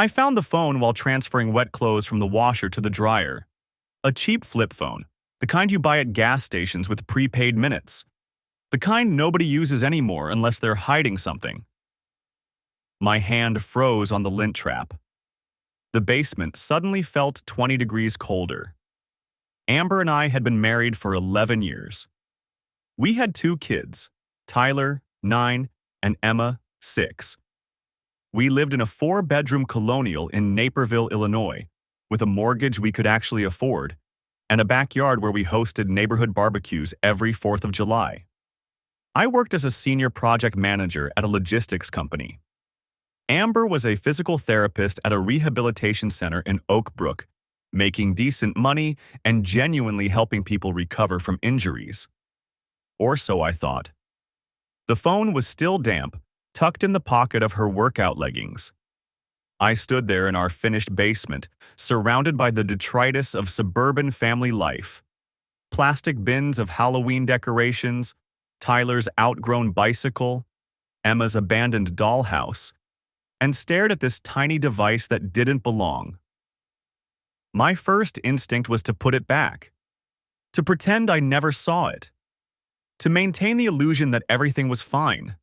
I found the phone while transferring wet clothes from the washer to the dryer. A cheap flip phone, the kind you buy at gas stations with prepaid minutes. The kind nobody uses anymore unless they're hiding something. My hand froze on the lint trap. The basement suddenly felt 20 degrees colder. Amber and I had been married for 11 years. We had 2 kids, Tyler, 9, and Emma, 6. We lived in a 4-bedroom colonial in Naperville, Illinois, with a mortgage we could actually afford, and a backyard where we hosted neighborhood barbecues every 4th of July. I worked as a senior project manager at a logistics company. Amber was a physical therapist at a rehabilitation center in Oak Brook, making decent money and genuinely helping people recover from injuries. Or so I thought. The phone was still damp, tucked in the pocket of her workout leggings. I stood there in our finished basement, surrounded by the detritus of suburban family life. Plastic bins of Halloween decorations, Tyler's outgrown bicycle, Emma's abandoned dollhouse, and stared at this tiny device that didn't belong. My first instinct was to put it back, to pretend I never saw it, to maintain the illusion that everything was fine.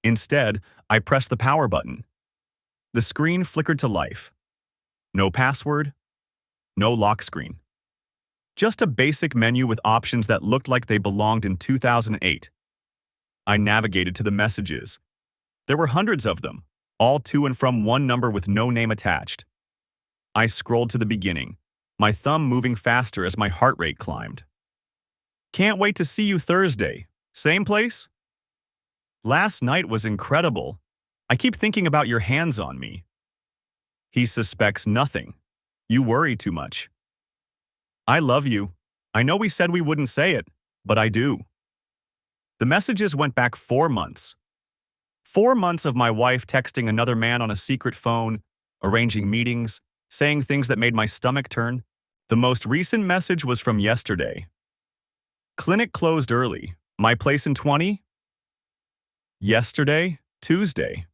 Instead, I pressed the power button. The screen flickered to life. No password, no lock screen. Just a basic menu with options that looked like they belonged in 2008. I navigated to the messages. There were hundreds of them, all to and from one number with no name attached. I scrolled to the beginning, my thumb moving faster as my heart rate climbed. Can't wait to see you Thursday. Same place? Last night was incredible. I keep thinking about your hands on me. He suspects nothing. You worry too much. I love you. I know we said we wouldn't say it, but I do. The messages went back 4 months. 4 months of my wife texting another man on a secret phone, arranging meetings, saying things that made my stomach turn. The most recent message was from yesterday. Clinic closed early. My place in 20? Yesterday, Tuesday.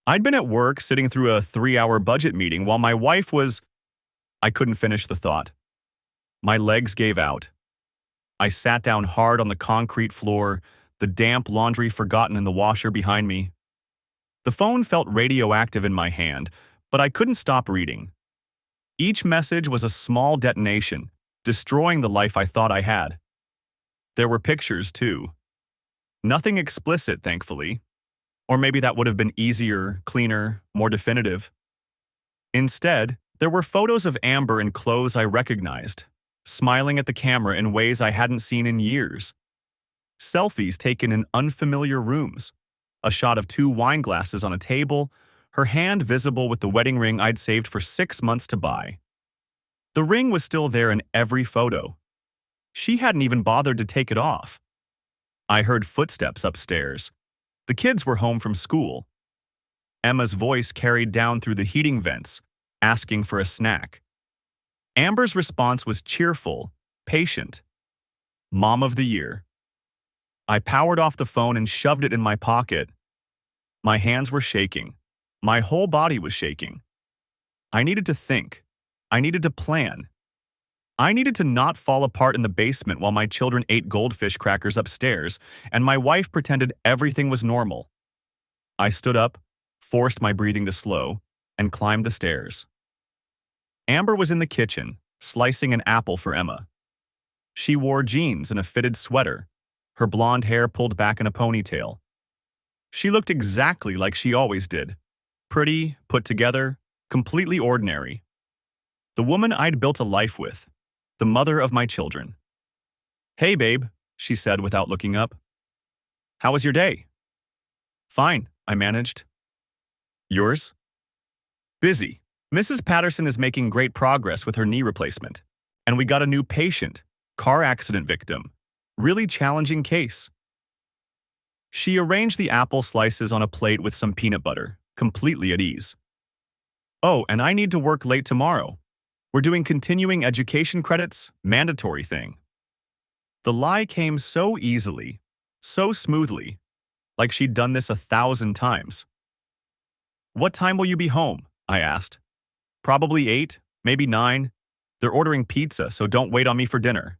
I'd been at work sitting through a 3-hour budget meeting while my wife was… I couldn't finish the thought. My legs gave out. I sat down hard on the concrete floor, the damp laundry forgotten in the washer behind me. The phone felt radioactive in my hand, but I couldn't stop reading. Each message was a small detonation, destroying the life I thought I had. There were pictures, too. Nothing explicit, thankfully. Or maybe that would have been easier, cleaner, more definitive. Instead, there were photos of Amber in clothes I recognized, smiling at the camera in ways I hadn't seen in years. Selfies taken in unfamiliar rooms, a shot of 2 wine glasses on a table, her hand visible with the wedding ring I'd saved for 6 months to buy. The ring was still there in every photo. She hadn't even bothered to take it off. I heard footsteps upstairs. The kids were home from school. Emma's voice carried down through the heating vents, asking for a snack. Amber's response was cheerful, patient. Mom of the year. I powered off the phone and shoved it in my pocket. My hands were shaking. My whole body was shaking. I needed to think. I needed to plan. I needed to not fall apart in the basement while my children ate goldfish crackers upstairs and my wife pretended everything was normal. I stood up, forced my breathing to slow, and climbed the stairs. Amber was in the kitchen, slicing an apple for Emma. She wore jeans and a fitted sweater, her blonde hair pulled back in a ponytail. She looked exactly like she always did. Pretty, put together, completely ordinary. The woman I'd built a life with. The mother of my children. Hey, babe, she said without looking up. How was your day? Fine, I managed. Yours? Busy. Mrs. Patterson is making great progress with her knee replacement. And we got a new patient, car accident victim. Really challenging case. She arranged the apple slices on a plate with some peanut butter, completely at ease. Oh, and I need to work late tomorrow. We're doing continuing education credits, mandatory thing. The lie came so easily, so smoothly, like she'd done this 1,000 times. What time will you be home? I asked. Probably 8, maybe 9. They're ordering pizza, so don't wait on me for dinner.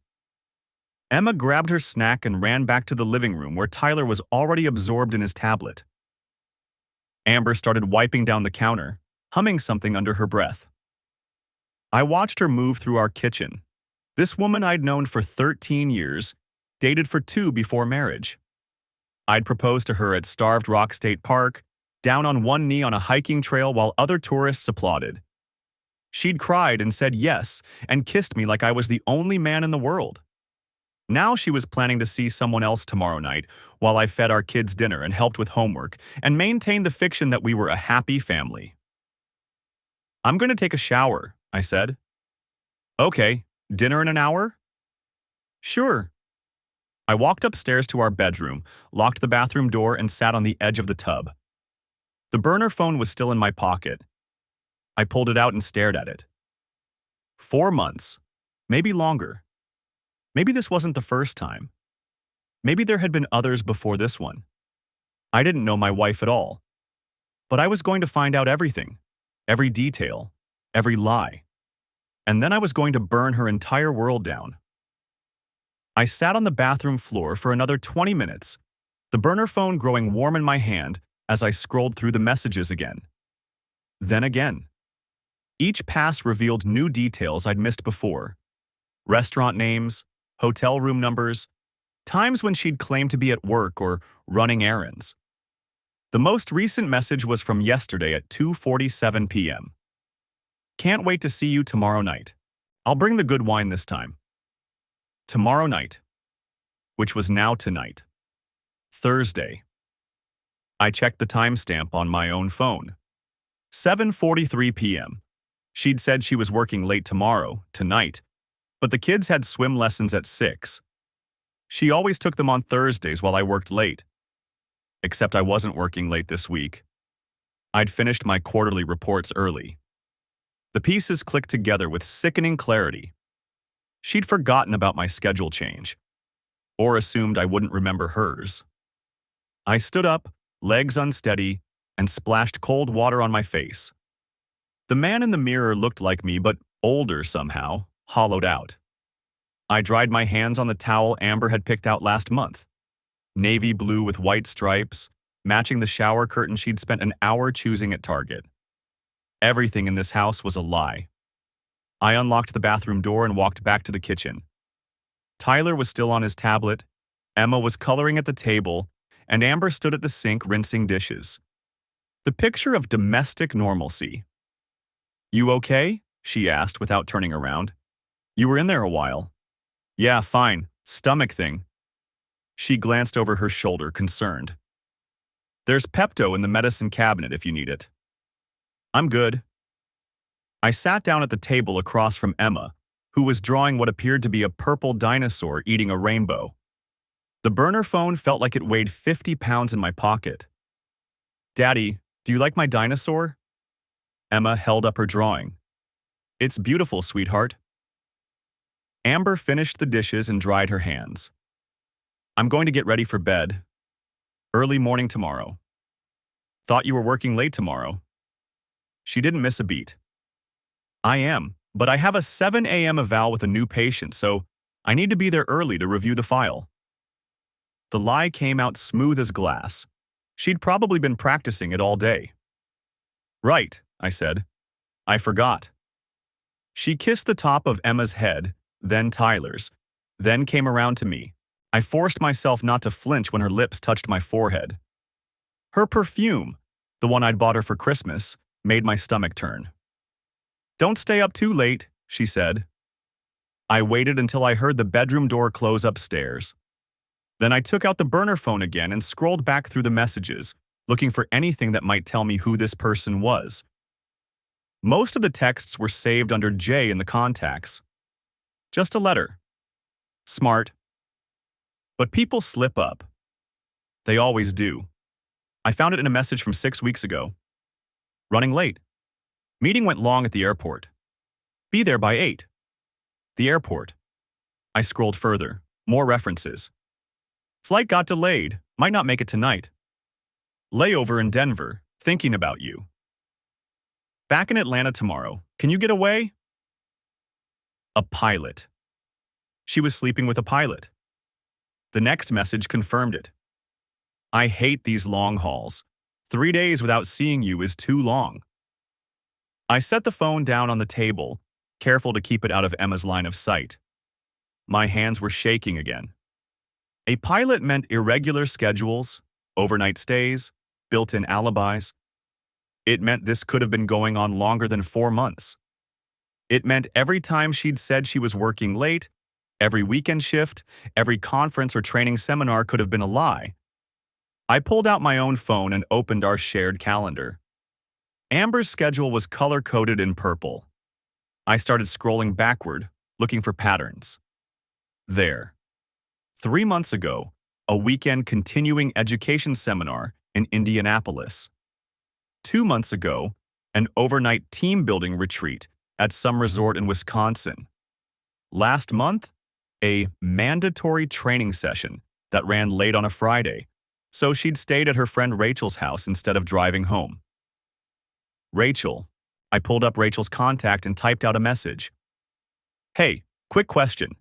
Emma grabbed her snack and ran back to the living room where Tyler was already absorbed in his tablet. Amber started wiping down the counter, humming something under her breath. I watched her move through our kitchen. This woman I'd known for 13 years, dated for 2 before marriage. I'd proposed to her at Starved Rock State Park, down on one knee on a hiking trail while other tourists applauded. She'd cried and said yes, and kissed me like I was the only man in the world. Now she was planning to see someone else tomorrow night while I fed our kids dinner and helped with homework and maintained the fiction that we were a happy family. I'm going to take a shower, I said. Okay, dinner in an hour? Sure. I walked upstairs to our bedroom, locked the bathroom door, and sat on the edge of the tub. The burner phone was still in my pocket. I pulled it out and stared at it. 4 months, maybe longer. Maybe this wasn't the first time. Maybe there had been others before this one. I didn't know my wife at all. But I was going to find out everything, every detail, every lie. And then I was going to burn her entire world down. I sat on the bathroom floor for another 20 minutes, the burner phone growing warm in my hand as I scrolled through the messages again. Then again. Each pass revealed new details I'd missed before. Restaurant names, hotel room numbers, times when she'd claimed to be at work or running errands. The most recent message was from yesterday at 2:47 p.m. Can't wait to see you tomorrow night. I'll bring the good wine this time. Tomorrow night, which was now tonight. Thursday. I checked the timestamp on my own phone. 7:43 p.m. She'd said she was working late tomorrow, tonight, but the kids had swim lessons at 6. She always took them on Thursdays while I worked late. Except I wasn't working late this week. I'd finished my quarterly reports early. The pieces clicked together with sickening clarity. She'd forgotten about my schedule change, or assumed I wouldn't remember hers. I stood up, legs unsteady, and splashed cold water on my face. The man in the mirror looked like me, but older somehow, hollowed out. I dried my hands on the towel Amber had picked out last month. Navy blue with white stripes, matching the shower curtain she'd spent an hour choosing at Target. Everything in this house was a lie. I unlocked the bathroom door and walked back to the kitchen. Tyler was still on his tablet, Emma was coloring at the table, and Amber stood at the sink rinsing dishes. The picture of domestic normalcy. You okay? She asked without turning around. You were in there a while. Yeah, fine. Stomach thing. She glanced over her shoulder, concerned. There's Pepto in the medicine cabinet if you need it. I'm good. I sat down at the table across from Emma, who was drawing what appeared to be a purple dinosaur eating a rainbow. The burner phone felt like it weighed 50 pounds in my pocket. Daddy, do you like my dinosaur? Emma held up her drawing. It's beautiful, sweetheart. Amber finished the dishes and dried her hands. I'm going to get ready for bed. Early morning tomorrow. Thought you were working late tomorrow. She didn't miss a beat. I am, but I have a 7 a.m. eval with a new patient, so I need to be there early to review the file. The lie came out smooth as glass. She'd probably been practicing it all day. Right, I said. I forgot. She kissed the top of Emma's head, then Tyler's, then came around to me. I forced myself not to flinch when her lips touched my forehead. Her perfume, the one I'd bought her for Christmas, made my stomach turn. Don't stay up too late, she said. I waited until I heard the bedroom door close upstairs. Then I took out the burner phone again and scrolled back through the messages, looking for anything that might tell me who this person was. Most of the texts were saved under J in the contacts. Just a letter. Smart. But people slip up. They always do. I found it in a message from 6 weeks ago. Running late. Meeting went long at the airport. Be there by 8. The airport. I scrolled further. More references. Flight got delayed. Might not make it tonight. Layover in Denver. Thinking about you. Back in Atlanta tomorrow. Can you get away? A pilot. She was sleeping with a pilot. The next message confirmed it. I hate these long hauls. 3 days without seeing you is too long. I set the phone down on the table, careful to keep it out of Emma's line of sight. My hands were shaking again. A pilot meant irregular schedules, overnight stays, built-in alibis. It meant this could have been going on longer than 4 months. It meant every time she'd said she was working late, every weekend shift, every conference or training seminar could have been a lie. I pulled out my own phone and opened our shared calendar. Amber's schedule was color-coded in purple. I started scrolling backward, looking for patterns. There. 3 months ago, a weekend continuing education seminar in Indianapolis. 2 months ago, an overnight team-building retreat at some resort in Wisconsin. Last month, a mandatory training session that ran late on a Friday, so she'd stayed at her friend Rachel's house instead of driving home. Rachel. I pulled up Rachel's contact and typed out a message. Hey, quick question.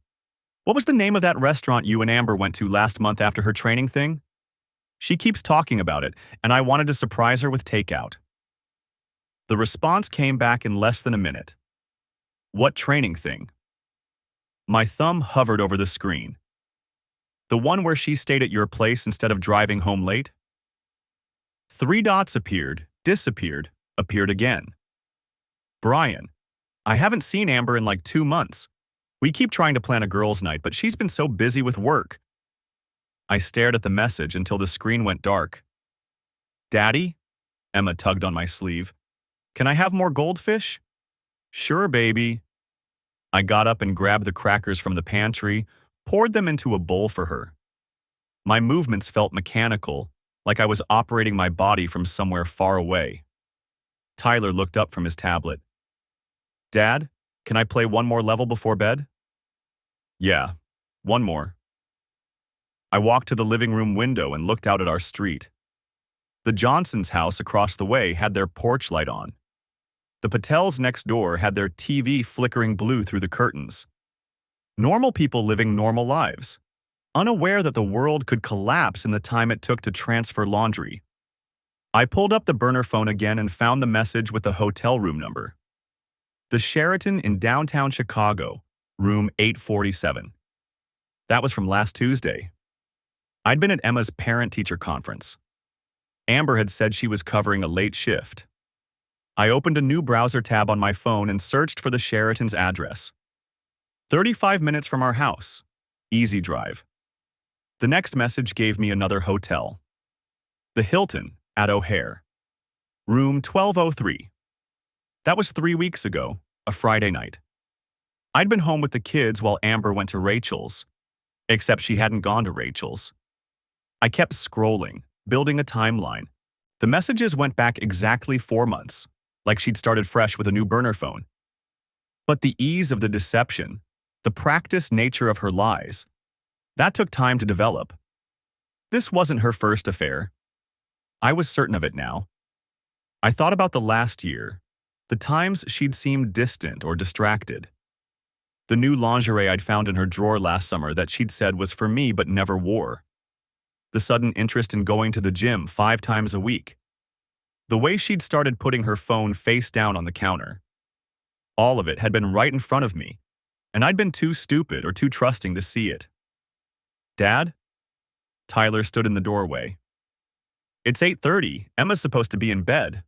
What was the name of that restaurant you and Amber went to last month after her training thing? She keeps talking about it, and I wanted to surprise her with takeout. The response came back in less than a minute. What training thing? My thumb hovered over the screen. The one where she stayed at your place instead of driving home late? 3 dots appeared, disappeared, appeared again. Brian, I haven't seen Amber in like 2 months. We keep trying to plan a girls' night, but she's been so busy with work. I stared at the message until the screen went dark. Daddy? Emma tugged on my sleeve. Can I have more goldfish? Sure, baby. I got up and grabbed the crackers from the pantry, poured them into a bowl for her. My movements felt mechanical, like I was operating my body from somewhere far away. Tyler looked up from his tablet. Dad, can I play one more level before bed? Yeah, one more. I walked to the living room window and looked out at our street. The Johnsons' house across the way had their porch light on. The Patels next door had their TV flickering blue through the curtains. Normal people living normal lives, unaware that the world could collapse in the time it took to transfer laundry. I pulled up the burner phone again and found the message with the hotel room number. The Sheraton in downtown Chicago, room 847. That was from last Tuesday. I'd been at Emma's parent-teacher conference. Amber had said she was covering a late shift. I opened a new browser tab on my phone and searched for the Sheraton's address. 35 minutes from our house. Easy drive. The next message gave me another hotel. The Hilton at O'Hare. Room 1203. That was 3 weeks ago, a Friday night. I'd been home with the kids while Amber went to Rachel's, except she hadn't gone to Rachel's. I kept scrolling, building a timeline. The messages went back exactly 4 months, like she'd started fresh with a new burner phone. But the ease of the deception, the practiced nature of her lies, that took time to develop. This wasn't her first affair. I was certain of it now. I thought about the last year, the times she'd seemed distant or distracted. The new lingerie I'd found in her drawer last summer that she'd said was for me but never wore. The sudden interest in going to the gym 5 times a week. The way she'd started putting her phone face down on the counter. All of it had been right in front of me, and I'd been too stupid or too trusting to see it. Dad? Tyler stood in the doorway. It's 8:30. Emma's supposed to be in bed.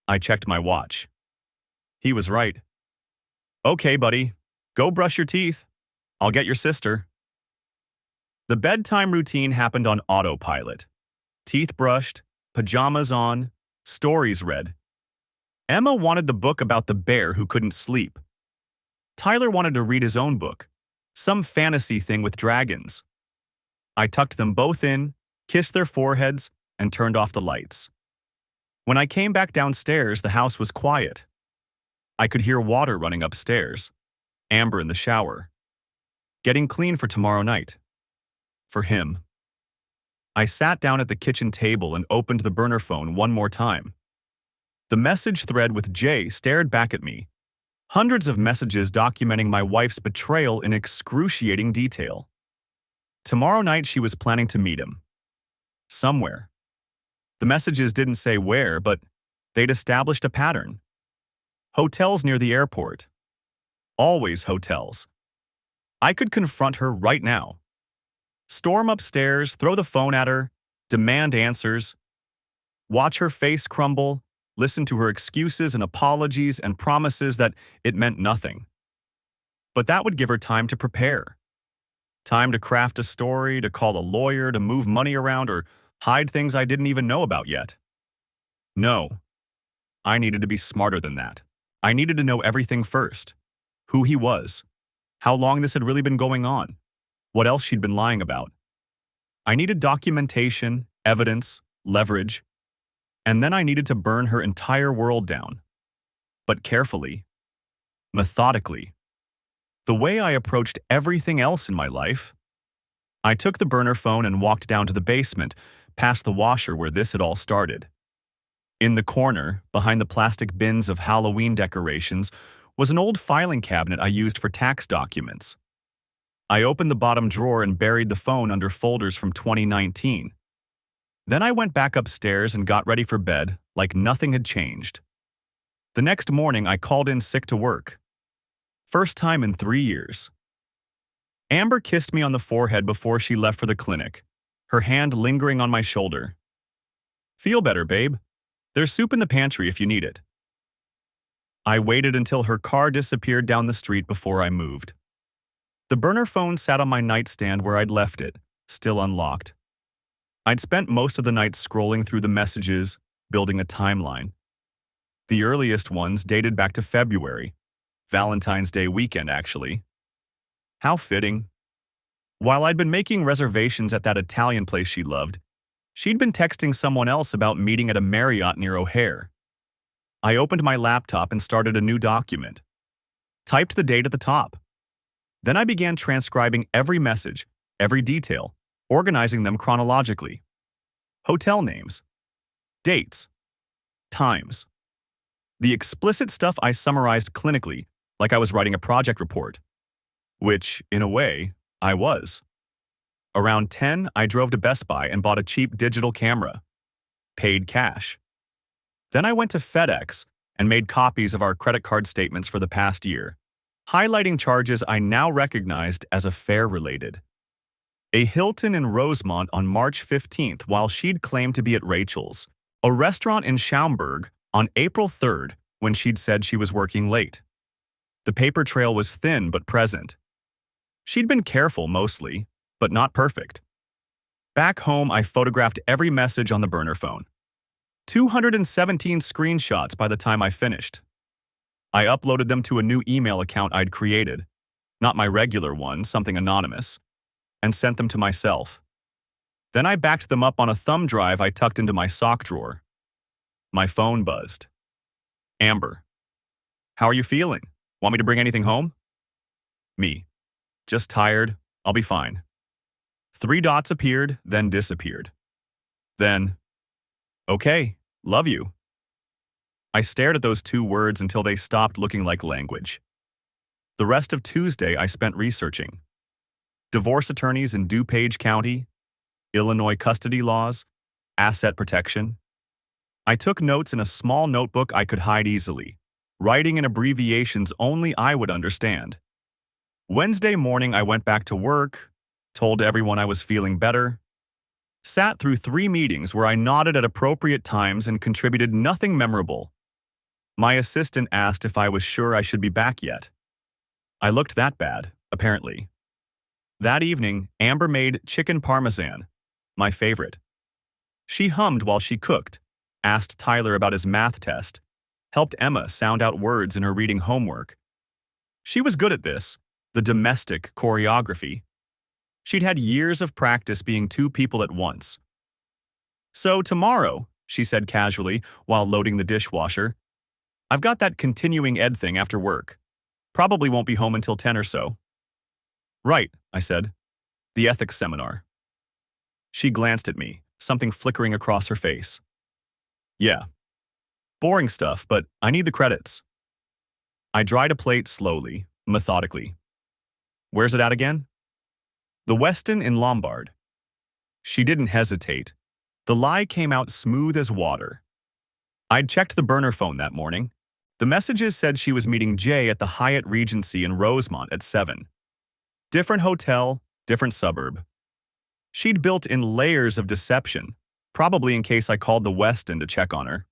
I checked my watch. He was right. Okay, buddy. Go brush your teeth. I'll get your sister. The bedtime routine happened on autopilot. Teeth brushed, pajamas on, stories read. Emma wanted the book about the bear who couldn't sleep. Tyler wanted to read his own book, some fantasy thing with dragons. I tucked them both in, kissed their foreheads, and turned off the lights. When I came back downstairs, the house was quiet. I could hear water running upstairs, Amber in the shower, getting clean for tomorrow night. For him. I sat down at the kitchen table and opened the burner phone one more time. The message thread with Jay stared back at me. Hundreds of messages documenting my wife's betrayal in excruciating detail. Tomorrow night she was planning to meet him. Somewhere. The messages didn't say where, but they'd established a pattern. Hotels near the airport. Always hotels. I could confront her right now. Storm upstairs, throw the phone at her, demand answers. Watch her face crumble, listen to her excuses and apologies and promises that it meant nothing. But that would give her time to prepare. Time to craft a story, to call a lawyer, to move money around, or hide things I didn't even know about yet. No, I needed to be smarter than that. I needed to know everything first. Who he was, how long this had really been going on, what else she'd been lying about. I needed documentation, evidence, leverage, and then I needed to burn her entire world down. But carefully, methodically, the way I approached everything else in my life. I took the burner phone and walked down to the basement, past the washer where this had all started. In the corner, behind the plastic bins of Halloween decorations, was an old filing cabinet I used for tax documents. I opened the bottom drawer and buried the phone under folders from 2019. Then I went back upstairs and got ready for bed like nothing had changed. The next morning, I called in sick to work. First time in 3 years. Amber kissed me on the forehead before she left for the clinic, her hand lingering on my shoulder. "Feel better, babe. There's soup in the pantry if you need it." I waited until her car disappeared down the street before I moved. The burner phone sat on my nightstand where I'd left it, still unlocked. I'd spent most of the night scrolling through the messages, building a timeline. The earliest ones dated back to February, Valentine's Day weekend, actually. How fitting. While I'd been making reservations at that Italian place she loved, she'd been texting someone else about meeting at a Marriott near O'Hare. I opened my laptop and started a new document. Typed the date at the top. Then I began transcribing every message, every detail, organizing them chronologically. Hotel names, dates, times. The explicit stuff I summarized clinically, like I was writing a project report. Which, in a way, I was. Around 10, I drove to Best Buy and bought a cheap digital camera. Paid cash. Then I went to FedEx and made copies of our credit card statements for the past year, highlighting charges I now recognized as affair-related. A Hilton in Rosemont on March 15th while she'd claimed to be at Rachel's, a restaurant in Schaumburg on April 3rd when she'd said she was working late. The paper trail was thin but present. She'd been careful mostly, but not perfect. Back home, I photographed every message on the burner phone. 217 screenshots by the time I finished. I uploaded them to a new email account I'd created, not my regular one, something anonymous, and sent them to myself. Then I backed them up on a thumb drive I tucked into my sock drawer. My phone buzzed. "Amber, how are you feeling? Want me to bring anything home?" Me. "Just tired. I'll be fine." 3 dots appeared, then disappeared. Then, "Okay, love you." I stared at those 2 words until they stopped looking like language. The rest of Tuesday I spent researching. Divorce attorneys in DuPage County, Illinois custody laws, asset protection. I took notes in a small notebook I could hide easily, writing in abbreviations only I would understand. Wednesday morning I went back to work, told everyone I was feeling better, sat through 3 meetings where I nodded at appropriate times and contributed nothing memorable. My assistant asked if I was sure I should be back yet. I looked that bad, apparently. That evening, Amber made chicken parmesan, my favorite. She hummed while she cooked, asked Tyler about his math test, helped Emma sound out words in her reading homework. She was good at this, the domestic choreography. She'd had years of practice being 2 people at once. "So tomorrow," she said casually while loading the dishwasher, "I've got that continuing ed thing after work. Probably won't be home until 10 or so." "Right," I said. "The ethics seminar." She glanced at me, something flickering across her face. "Yeah. Boring stuff, but I need the credits. I dried a plate slowly, methodically. Where's it at again? The Westin in Lombard. She didn't hesitate. The lie came out smooth as water. I'd checked the burner phone that morning. The messages said she was meeting Jay at the Hyatt Regency in Rosemont at 7. Different hotel, different suburb. She'd built in layers of deception, probably in case I called the Westin to check on her.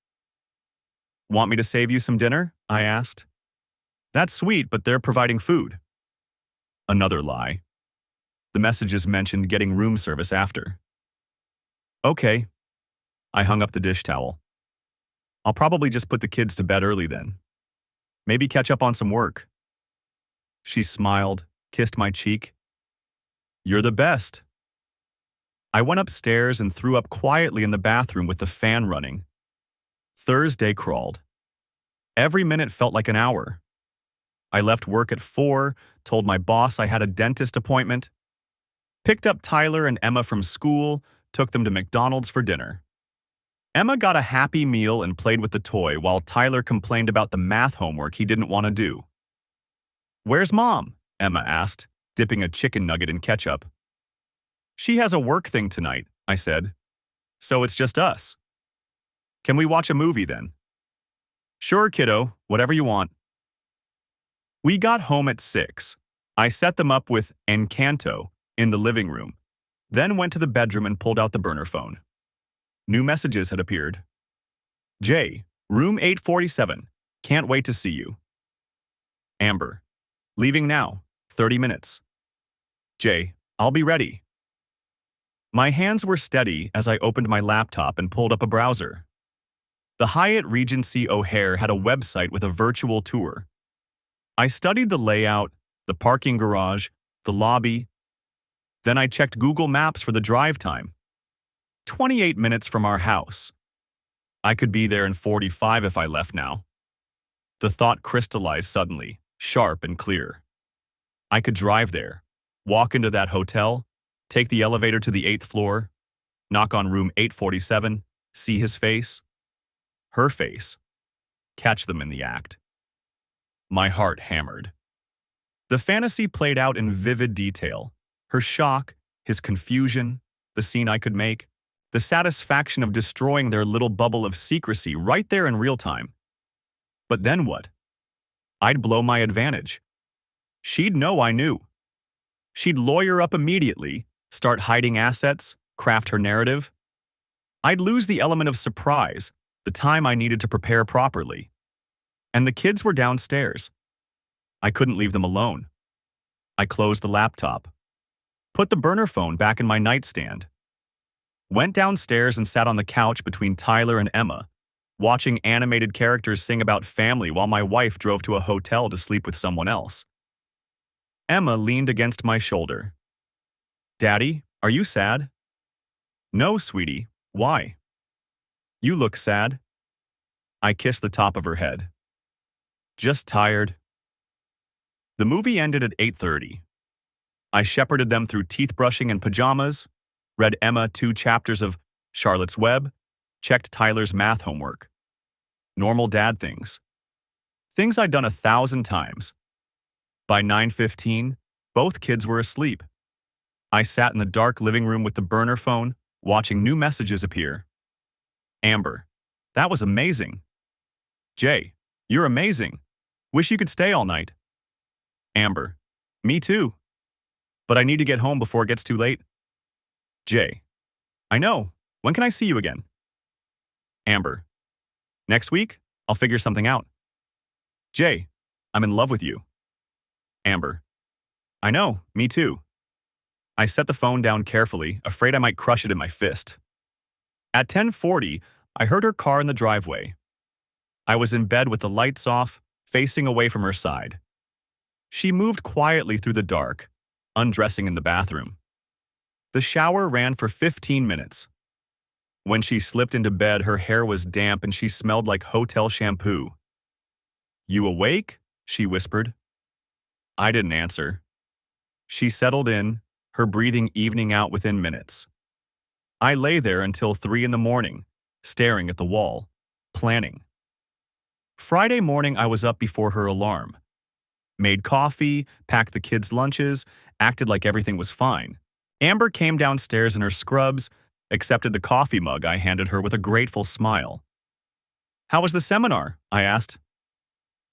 Want me to save you some dinner? I asked. That's sweet, but they're providing food. Another lie. The messages mentioned getting room service after. Okay. I hung up the dish towel. I'll probably just put the kids to bed early then. Maybe catch up on some work. She smiled, kissed my cheek. You're the best. I went upstairs and threw up quietly in the bathroom with the fan running. Thursday crawled. Every minute felt like an hour. I left work at 4, told my boss I had a dentist appointment, picked up Tyler and Emma from school, took them to McDonald's for dinner. Emma got a happy meal and played with the toy while Tyler complained about the math homework he didn't want to do. Where's Mom? Emma asked, dipping a chicken nugget in ketchup. She has a work thing tonight, I said. So it's just us. Can we watch a movie then? Sure, kiddo, whatever you want. We got home at 6. I set them up with Encanto in the living room, then went to the bedroom and pulled out the burner phone. New messages had appeared. Jay, room 847. Can't wait to see you. Amber, leaving now, 30 minutes. Jay, I'll be ready. My hands were steady as I opened my laptop and pulled up a browser. The Hyatt Regency O'Hare had a website with a virtual tour. I studied the layout, the parking garage, the lobby. Then I checked Google Maps for the drive time. 28 minutes from our house. I could be there in 45 if I left now. The thought crystallized suddenly, sharp and clear. I could drive there, walk into that hotel, take the elevator to the 8th floor, knock on room 847, see his face, her face, catch them in the act. My heart hammered. The fantasy played out in vivid detail. Her shock, his confusion, the scene I could make, the satisfaction of destroying their little bubble of secrecy right there in real time. But then what? I'd blow my advantage. She'd know I knew. She'd lawyer up immediately, start hiding assets, craft her narrative. I'd lose the element of surprise, the time I needed to prepare properly. And the kids were downstairs. I couldn't leave them alone. I closed the laptop, put the burner phone back in my nightstand, went downstairs and sat on the couch between Tyler and Emma, watching animated characters sing about family while my wife drove to a hotel to sleep with someone else. Emma leaned against my shoulder. Daddy, are you sad? No, sweetie. Why? You look sad. I kissed the top of her head. Just tired. The movie ended at 8:30. I shepherded them through teeth brushing and pajamas, read Emma 2 chapters of Charlotte's Web, checked Tyler's math homework. Normal dad things. Things I'd done 1,000 times. By 9:15, both kids were asleep. I sat in the dark living room with the burner phone, watching new messages appear. Amber, that was amazing. Jay, you're amazing. Wish you could stay all night. Amber, me too. But I need to get home before it gets too late. Jay, I know. When can I see you again? Amber, next week, I'll figure something out. Jay, I'm in love with you. Amber, I know, me too. I set the phone down carefully, afraid I might crush it in my fist. At 10:40, I heard her car in the driveway. I was in bed with the lights off, facing away from her side. She moved quietly through the dark, undressing in the bathroom. The shower ran for 15 minutes. When she slipped into bed, her hair was damp and she smelled like hotel shampoo. You awake? She whispered. I didn't answer. She settled in, her breathing evening out within minutes. I lay there until 3 in the morning, staring at the wall, planning. Friday morning, I was up before her alarm. Made coffee, packed the kids' lunches, acted like everything was fine. Amber came downstairs in her scrubs, accepted the coffee mug I handed her with a grateful smile. "How was the seminar?" I asked.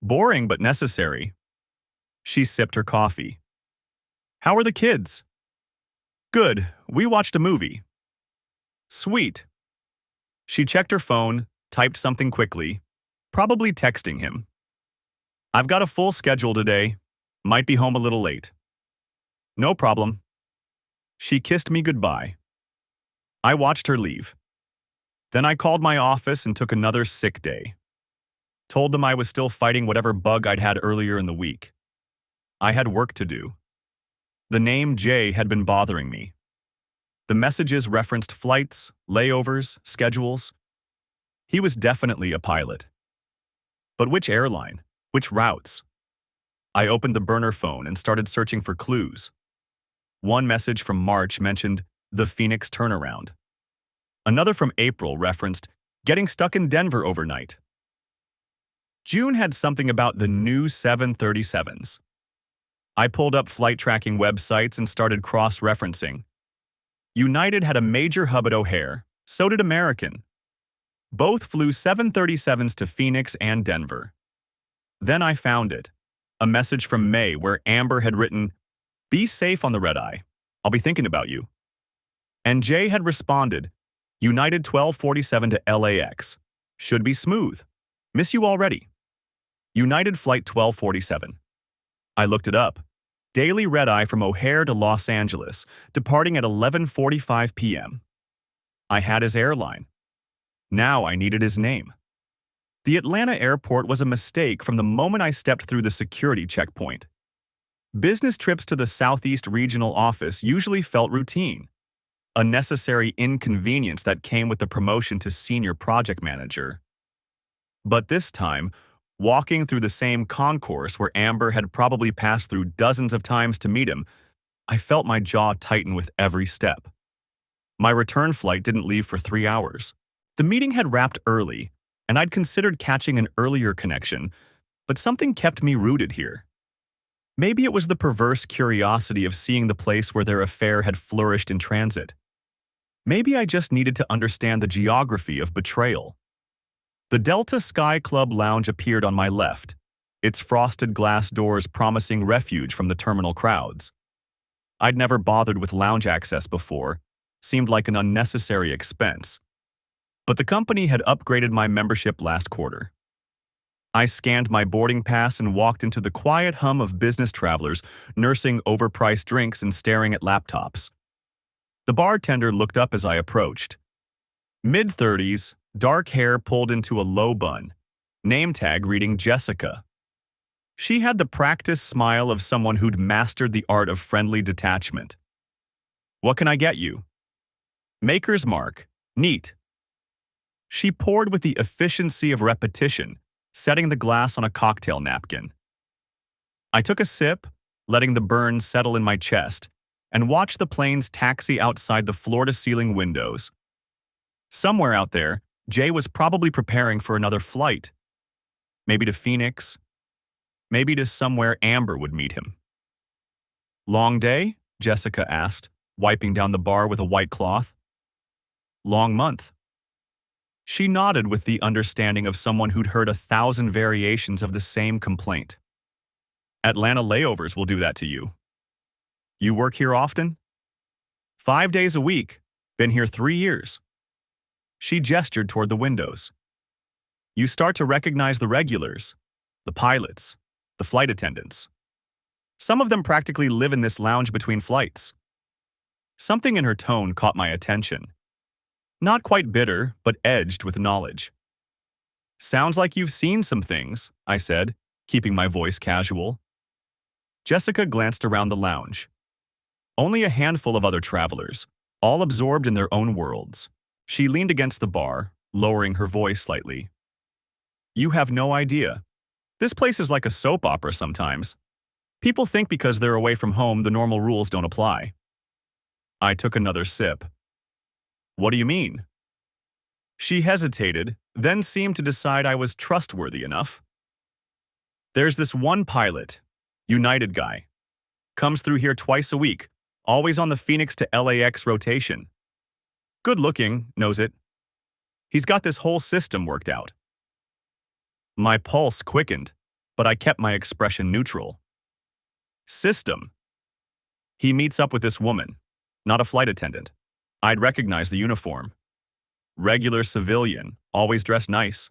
"Boring but necessary." She sipped her coffee. "How are the kids?" "Good. We watched a movie." "Sweet." She checked her phone, typed something quickly, probably texting him. "I've got a full schedule today. Might be home a little late." "No problem." She kissed me goodbye. I watched her leave. Then I called my office and took another sick day. Told them I was still fighting whatever bug I'd had earlier in the week. I had work to do. The name Jay had been bothering me. The messages referenced flights, layovers, schedules. He was definitely a pilot. But which airline? Which routes? I opened the burner phone and started searching for clues. One message from March mentioned the Phoenix turnaround. Another from April referenced getting stuck in Denver overnight. June had something about the new 737s. I pulled up flight tracking websites and started cross-referencing. United had a major hub at O'Hare, so did American. Both flew 737s to Phoenix and Denver. Then I found it, a message from May where Amber had written, "Be safe on the red-eye. I'll be thinking about you." And Jay had responded, "United 1247 to LAX. Should be smooth. Miss you already." United Flight 1247. I looked it up. Daily red-eye from O'Hare to Los Angeles, departing at 11:45 p.m. I had his airline. Now I needed his name. The Atlanta airport was a mistake from the moment I stepped through the security checkpoint. Business trips to the Southeast Regional Office usually felt routine, a necessary inconvenience that came with the promotion to senior project manager. But this time, walking through the same concourse where Amber had probably passed through dozens of times to meet him, I felt my jaw tighten with every step. My return flight didn't leave for 3 hours. The meeting had wrapped early, and I'd considered catching an earlier connection, but something kept me rooted here. Maybe it was the perverse curiosity of seeing the place where their affair had flourished in transit. Maybe I just needed to understand the geography of betrayal. The Delta Sky Club lounge appeared on my left, its frosted glass doors promising refuge from the terminal crowds. I'd never bothered with lounge access before, seemed like an unnecessary expense. But the company had upgraded my membership last quarter. I scanned my boarding pass and walked into the quiet hum of business travelers nursing overpriced drinks and staring at laptops. The bartender looked up as I approached. Mid-30s, dark hair pulled into a low bun, name tag reading Jessica. She had the practiced smile of someone who'd mastered the art of friendly detachment. "What can I get you?" "Maker's Mark. Neat." She poured with the efficiency of repetition, setting the glass on a cocktail napkin. I took a sip, letting the burn settle in my chest, and watched the planes taxi outside the floor-to-ceiling windows. Somewhere out there, Jay was probably preparing for another flight. Maybe to Phoenix. Maybe to somewhere Amber would meet him. "Long day?" Jessica asked, wiping down the bar with a white cloth. "Long month." She nodded with the understanding of someone who'd heard 1,000 variations of the same complaint. "Atlanta layovers will do that to you." "You work here often?" 5 days a week. Been here 3 years." She gestured toward the windows. "You start to recognize the regulars, the pilots, the flight attendants. Some of them practically live in this lounge between flights." Something in her tone caught my attention. Not quite bitter, but edged with knowledge. "Sounds like you've seen some things," I said, keeping my voice casual. Jessica glanced around the lounge. Only a handful of other travelers, all absorbed in their own worlds. She leaned against the bar, lowering her voice slightly. "You have no idea. This place is like a soap opera sometimes. People think because they're away from home, the normal rules don't apply." I took another sip. "What do you mean?" She hesitated, then seemed to decide I was trustworthy enough. There's this one pilot, United guy, comes through here twice a week, always on the Phoenix to LAX rotation. Good looking, knows it. He's got this whole system worked out. My pulse quickened, but I kept my expression neutral. System. He meets up with this woman, not a flight attendant. I'd recognize the uniform. Regular civilian, always dressed nice.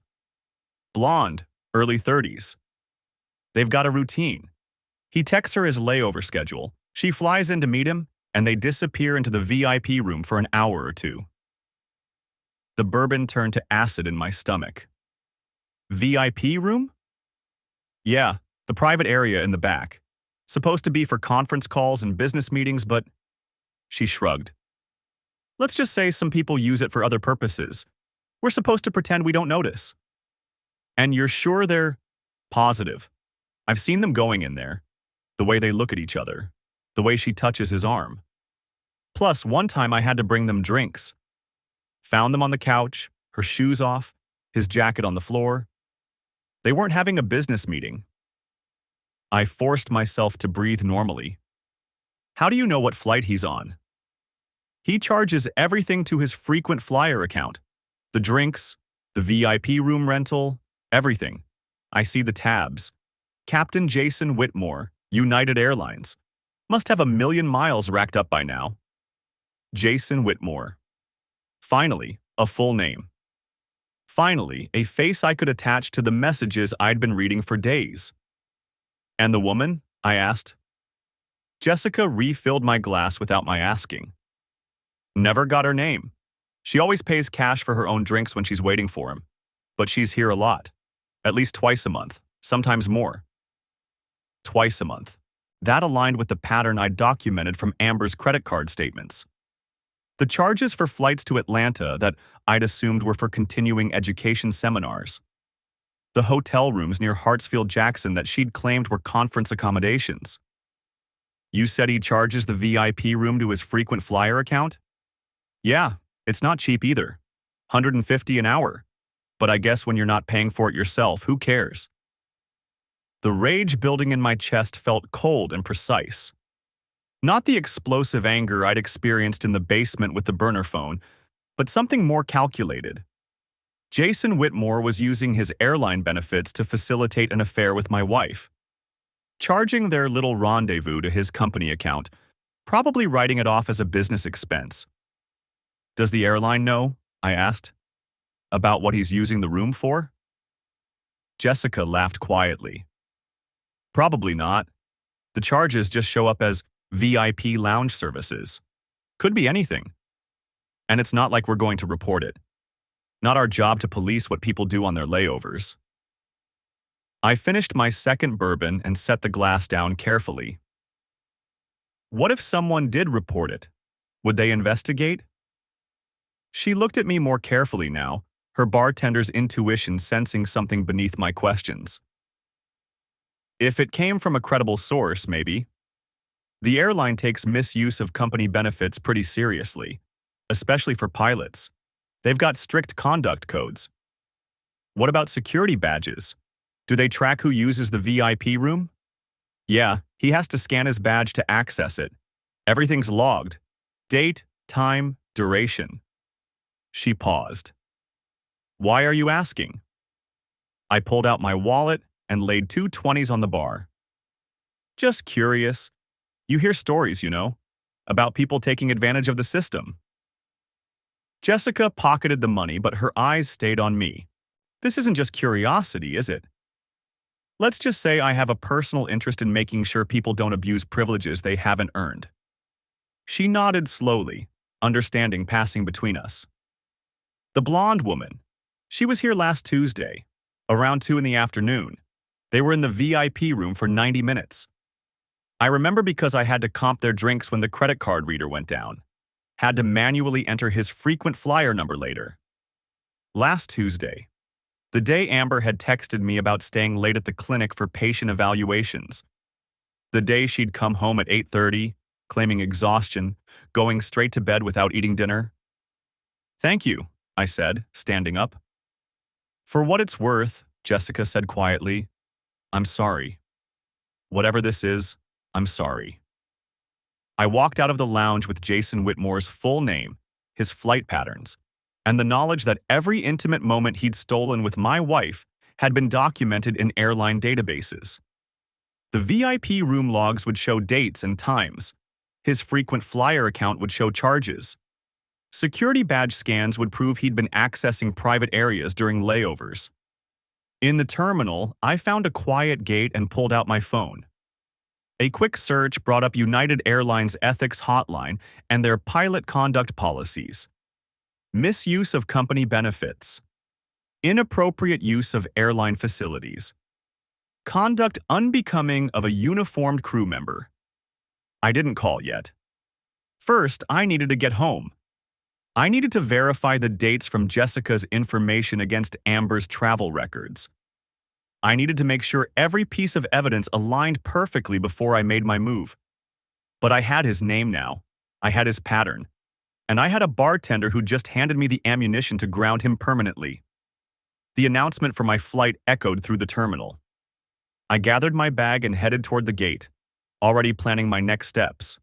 Blonde, early 30s. They've got a routine. He texts her his layover schedule. She flies in to meet him, and they disappear into the VIP room for an hour or two. The bourbon turned to acid in my stomach. VIP room? Yeah, the private area in the back. Supposed to be for conference calls and business meetings, but… She shrugged. Let's just say some people use it for other purposes. We're supposed to pretend we don't notice. And you're sure they're… Positive. I've seen them going in there. The way they look at each other. The way she touches his arm. Plus, one time I had to bring them drinks. Found them on the couch, her shoes off, his jacket on the floor. They weren't having a business meeting. I forced myself to breathe normally. How do you know what flight he's on? He charges everything to his frequent flyer account. The drinks, the VIP room rental, everything. I see the tabs. Captain Jason Whitmore, United Airlines. Must have 1 million miles racked up by now. Jason Whitmore. Finally, a full name. Finally, a face I could attach to the messages I'd been reading for days. And the woman? I asked. Jessica refilled my glass without my asking. Never got her name. She always pays cash for her own drinks when she's waiting for him. But she's here a lot. At least twice a month, sometimes more. Twice a month. That aligned with the pattern I'd documented from Amber's credit card statements. The charges for flights to Atlanta that I'd assumed were for continuing education seminars. The hotel rooms near Hartsfield-Jackson that she'd claimed were conference accommodations. You said he charges the VIP room to his frequent flyer account? Yeah, it's not cheap either. $150 an hour. But I guess when you're not paying for it yourself, who cares? The rage building in my chest felt cold and precise. Not the explosive anger I'd experienced in the basement with the burner phone, but something more calculated. Jason Whitmore was using his airline benefits to facilitate an affair with my wife. Charging their little rendezvous to his company account, probably writing it off as a business expense. Does the airline know? I asked. About what he's using the room for? Jessica laughed quietly. Probably not. The charges just show up as VIP lounge services. Could be anything. And it's not like we're going to report it. Not our job to police what people do on their layovers. I finished my second bourbon and set the glass down carefully. What if someone did report it? Would they investigate? She looked at me more carefully now, her bartender's intuition sensing something beneath my questions. If it came from a credible source, maybe. The airline takes misuse of company benefits pretty seriously, especially for pilots. They've got strict conduct codes. What about security badges? Do they track who uses the VIP room? Yeah, he has to scan his badge to access it. Everything's logged. Date, time, duration. She paused. Why are you asking? I pulled out my wallet and laid 2 20s on the bar. Just curious. You hear stories, about people taking advantage of the system. Jessica pocketed the money, but her eyes stayed on me. This isn't just curiosity, is it? Let's just say I have a personal interest in making sure people don't abuse privileges they haven't earned. She nodded slowly, understanding passing between us. The blonde woman. She was here last Tuesday, around 2 in the afternoon. They were in the VIP room for 90 minutes. I remember because I had to comp their drinks when the credit card reader went down. Had to manually enter his frequent flyer number later. Last Tuesday, the day Amber had texted me about staying late at the clinic for patient evaluations. The day she'd come home at 8:30, claiming exhaustion, going straight to bed without eating dinner. Thank you, I said, standing up. For what it's worth, Jessica said quietly, I'm sorry. Whatever this is, I'm sorry. I walked out of the lounge with Jason Whitmore's full name, his flight patterns, and the knowledge that every intimate moment he'd stolen with my wife had been documented in airline databases. The VIP room logs would show dates and times. His frequent flyer account would show charges. Security badge scans would prove he'd been accessing private areas during layovers. In the terminal, I found a quiet gate and pulled out my phone. A quick search brought up United Airlines ethics hotline and their pilot conduct policies. Misuse of company benefits. Inappropriate use of airline facilities. Conduct unbecoming of a uniformed crew member. I didn't call yet. First, I needed to get home. I needed to verify the dates from Jessica's information against Amber's travel records. I needed to make sure every piece of evidence aligned perfectly before I made my move. But I had his name now. I had his pattern. And I had a bartender who just handed me the ammunition to ground him permanently. The announcement for my flight echoed through the terminal. I gathered my bag and headed toward the gate, already planning my next steps.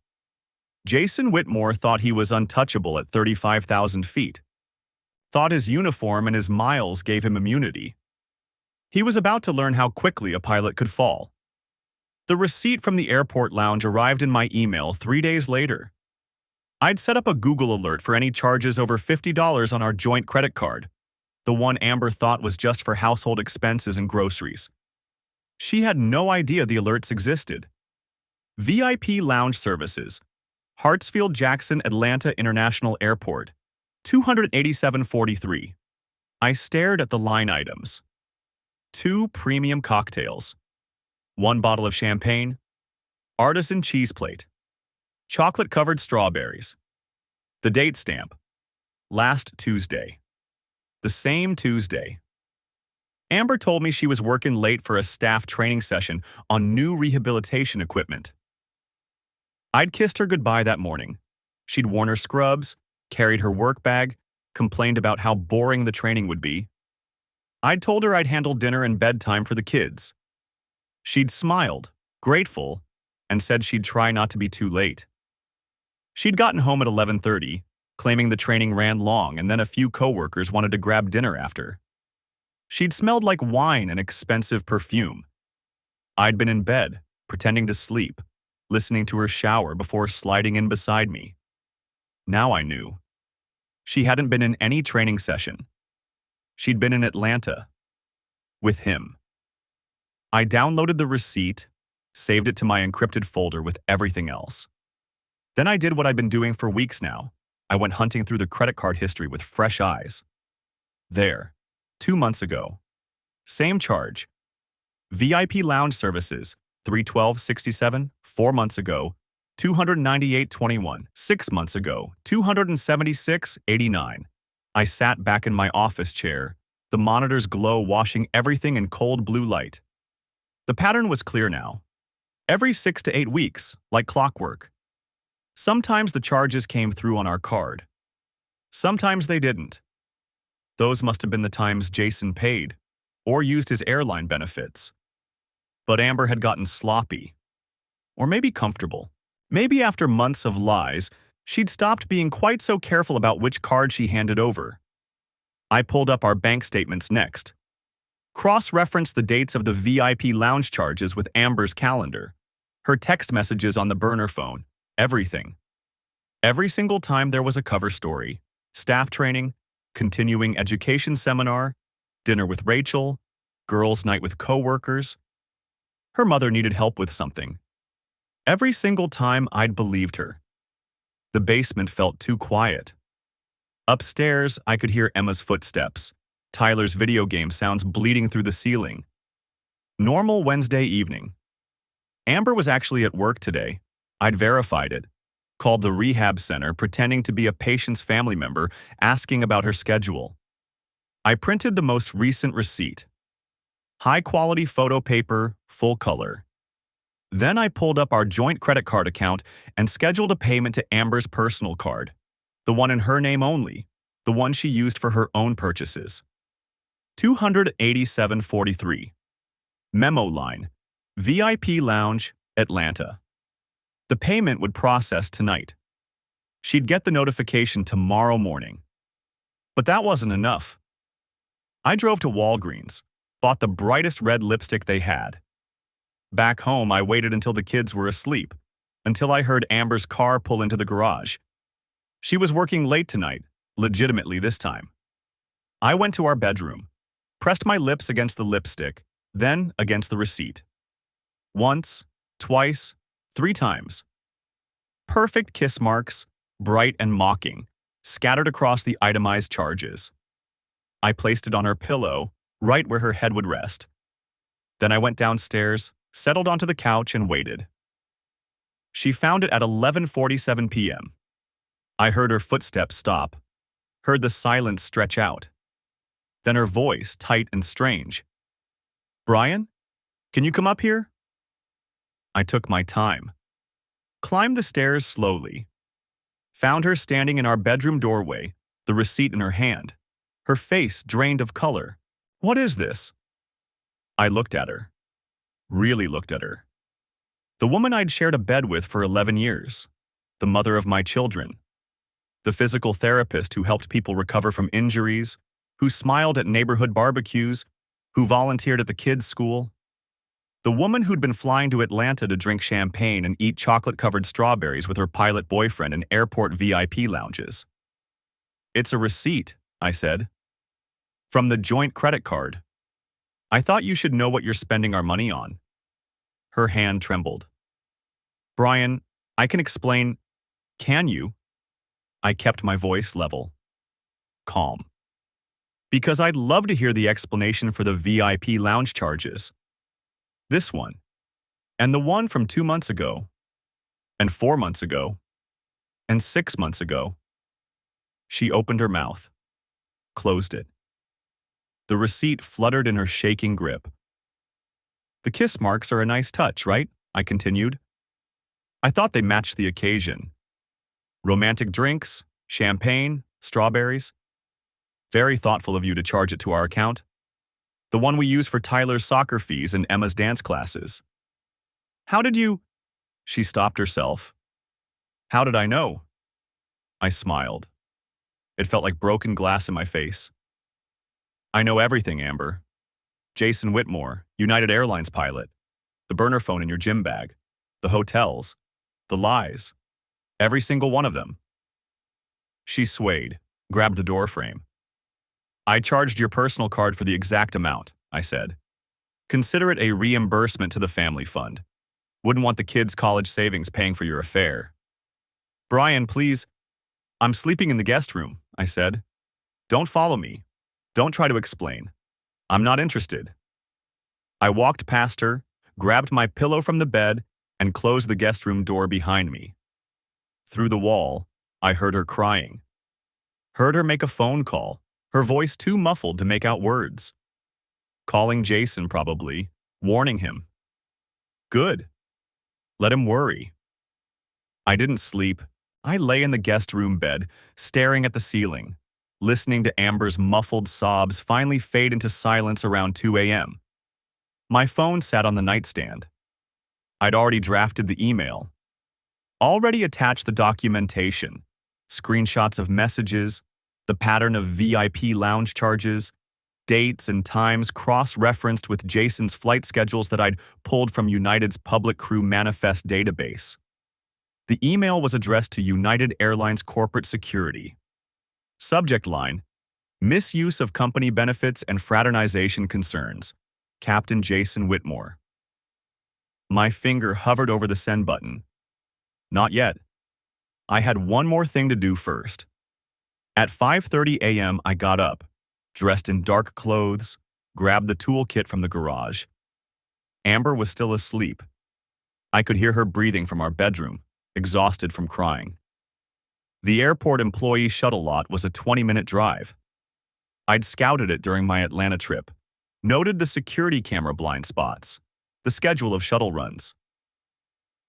Jason Whitmore thought he was untouchable at 35,000 feet. Thought his uniform and his miles gave him immunity. He was about to learn how quickly a pilot could fall. The receipt from the airport lounge arrived in my email 3 days later. I'd set up a Google alert for any charges over $50 on our joint credit card, the one Amber thought was just for household expenses and groceries. She had no idea the alerts existed. VIP lounge services, Hartsfield-Jackson Atlanta International Airport, $287.43. I stared at the line items. 2 premium cocktails, 1 bottle of champagne, artisan cheese plate, chocolate-covered strawberries. The date stamp, last Tuesday. The same Tuesday. Amber told me she was working late for a staff training session on new rehabilitation equipment. I'd kissed her goodbye that morning. She'd worn her scrubs, carried her work bag, complained about how boring the training would be. I'd told her I'd handle dinner and bedtime for the kids. She'd smiled, grateful, and said she'd try not to be too late. She'd gotten home at 11:30, claiming the training ran long and then a few coworkers wanted to grab dinner after. She'd smelled like wine and expensive perfume. I'd been in bed, pretending to sleep, listening to her shower before sliding in beside me. Now I knew. She hadn't been in any training session. She'd been in Atlanta. With him. I downloaded the receipt, saved it to my encrypted folder with everything else. Then I did what I'd been doing for weeks now. I went hunting through the credit card history with fresh eyes. There, 2 months ago. Same charge. VIP lounge services, $312.67, 4 months ago, $298.21, 6 months ago, $276.89. I sat back in my office chair, the monitor's glow washing everything in cold blue light. The pattern was clear now. Every 6 to 8 weeks, like clockwork. Sometimes the charges came through on our card. Sometimes they didn't. Those must have been the times Jason paid, or used his airline benefits. But Amber had gotten sloppy. Or maybe comfortable. Maybe after months of lies, she'd stopped being quite so careful about which card she handed over. I pulled up our bank statements next. Cross-referenced the dates of the VIP lounge charges with Amber's calendar, her text messages on the burner phone, everything. Every single time there was a cover story, staff training, continuing education seminar, dinner with Rachel, girls' night with coworkers. Her mother needed help with something. Every single time I'd believed her. The basement felt too quiet. Upstairs, I could hear Emma's footsteps, Tyler's video game sounds bleeding through the ceiling. Normal Wednesday evening. Amber was actually at work today. I'd verified it. Called the rehab center, pretending to be a patient's family member, asking about her schedule. I printed the most recent receipt. High-quality photo paper, full color. Then I pulled up our joint credit card account and scheduled a payment to Amber's personal card, the one in her name only, the one she used for her own purchases. 28743. Memo line. VIP Lounge, Atlanta. The payment would process tonight. She'd get the notification tomorrow morning. But that wasn't enough. I drove to Walgreens, bought the brightest red lipstick they had. Back home, I waited until the kids were asleep, until I heard Amber's car pull into the garage. She was working late tonight, legitimately this time. I went to our bedroom, pressed my lips against the lipstick, then against the receipt. Once, twice, 3 times. Perfect kiss marks, bright and mocking, scattered across the itemized charges. I placed it on her pillow, right where her head would rest. Then I went downstairs, settled onto the couch, and waited. She found it at 11:47 p.m. I heard her footsteps stop, heard the silence stretch out. Then her voice, tight and strange. "Brian, can you come up here?" I took my time. Climbed the stairs slowly. Found her standing in our bedroom doorway, the receipt in her hand, her face drained of color. "What is this?" I looked at her. Really looked at her. The woman I'd shared a bed with for 11 years. The mother of my children. The physical therapist who helped people recover from injuries, who smiled at neighborhood barbecues, who volunteered at the kids' school. The woman who'd been flying to Atlanta to drink champagne and eat chocolate-covered strawberries with her pilot boyfriend in airport VIP lounges. "It's a receipt," I said. "From the joint credit card. I thought you should know what you're spending our money on." Her hand trembled. "Brian, I can explain." "Can you?" I kept my voice level. Calm. "Because I'd love to hear the explanation for the VIP lounge charges. This one. And the one from 2 months ago. And 4 months ago. And 6 months ago." She opened her mouth. Closed it. The receipt fluttered in her shaking grip. "The kiss marks are a nice touch, right?" I continued. "I thought they matched the occasion. Romantic drinks, champagne, strawberries. Very thoughtful of you to charge it to our account. The one we use for Tyler's soccer fees and Emma's dance classes." "How did you—" She stopped herself. "How did I know?" I smiled. It felt like broken glass in my face. "I know everything, Amber. Jason Whitmore, United Airlines pilot. The burner phone in your gym bag. The hotels. The lies. Every single one of them." She swayed, grabbed the doorframe. "I charged your personal card for the exact amount," I said. "Consider it a reimbursement to the family fund. Wouldn't want the kids' college savings paying for your affair." "Brian, please." "I'm sleeping in the guest room," I said. "Don't follow me. Don't try to explain. I'm not interested." I walked past her, grabbed my pillow from the bed, and closed the guest room door behind me. Through the wall, I heard her crying. Heard her make a phone call, her voice too muffled to make out words. Calling Jason probably, warning him. Good. Let him worry. I didn't sleep. I lay in the guest room bed, staring at the ceiling, listening to Amber's muffled sobs finally fade into silence around 2 a.m. My phone sat on the nightstand. I'd already drafted the email. Already attached the documentation, screenshots of messages, the pattern of VIP lounge charges, dates and times cross-referenced with Jason's flight schedules that I'd pulled from United's public crew manifest database. The email was addressed to United Airlines Corporate Security. Subject line: Misuse of company benefits and fraternization concerns. Captain Jason Whitmore. My finger hovered over the send button. Not yet. I had one more thing to do first. At 5:30 a.m. I got up, dressed in dark clothes, grabbed the toolkit from the garage. Amber was still asleep. I could hear her breathing from our bedroom, exhausted from crying. The airport employee shuttle lot was a 20-minute drive. I'd scouted it during my Atlanta trip, noted the security camera blind spots, the schedule of shuttle runs.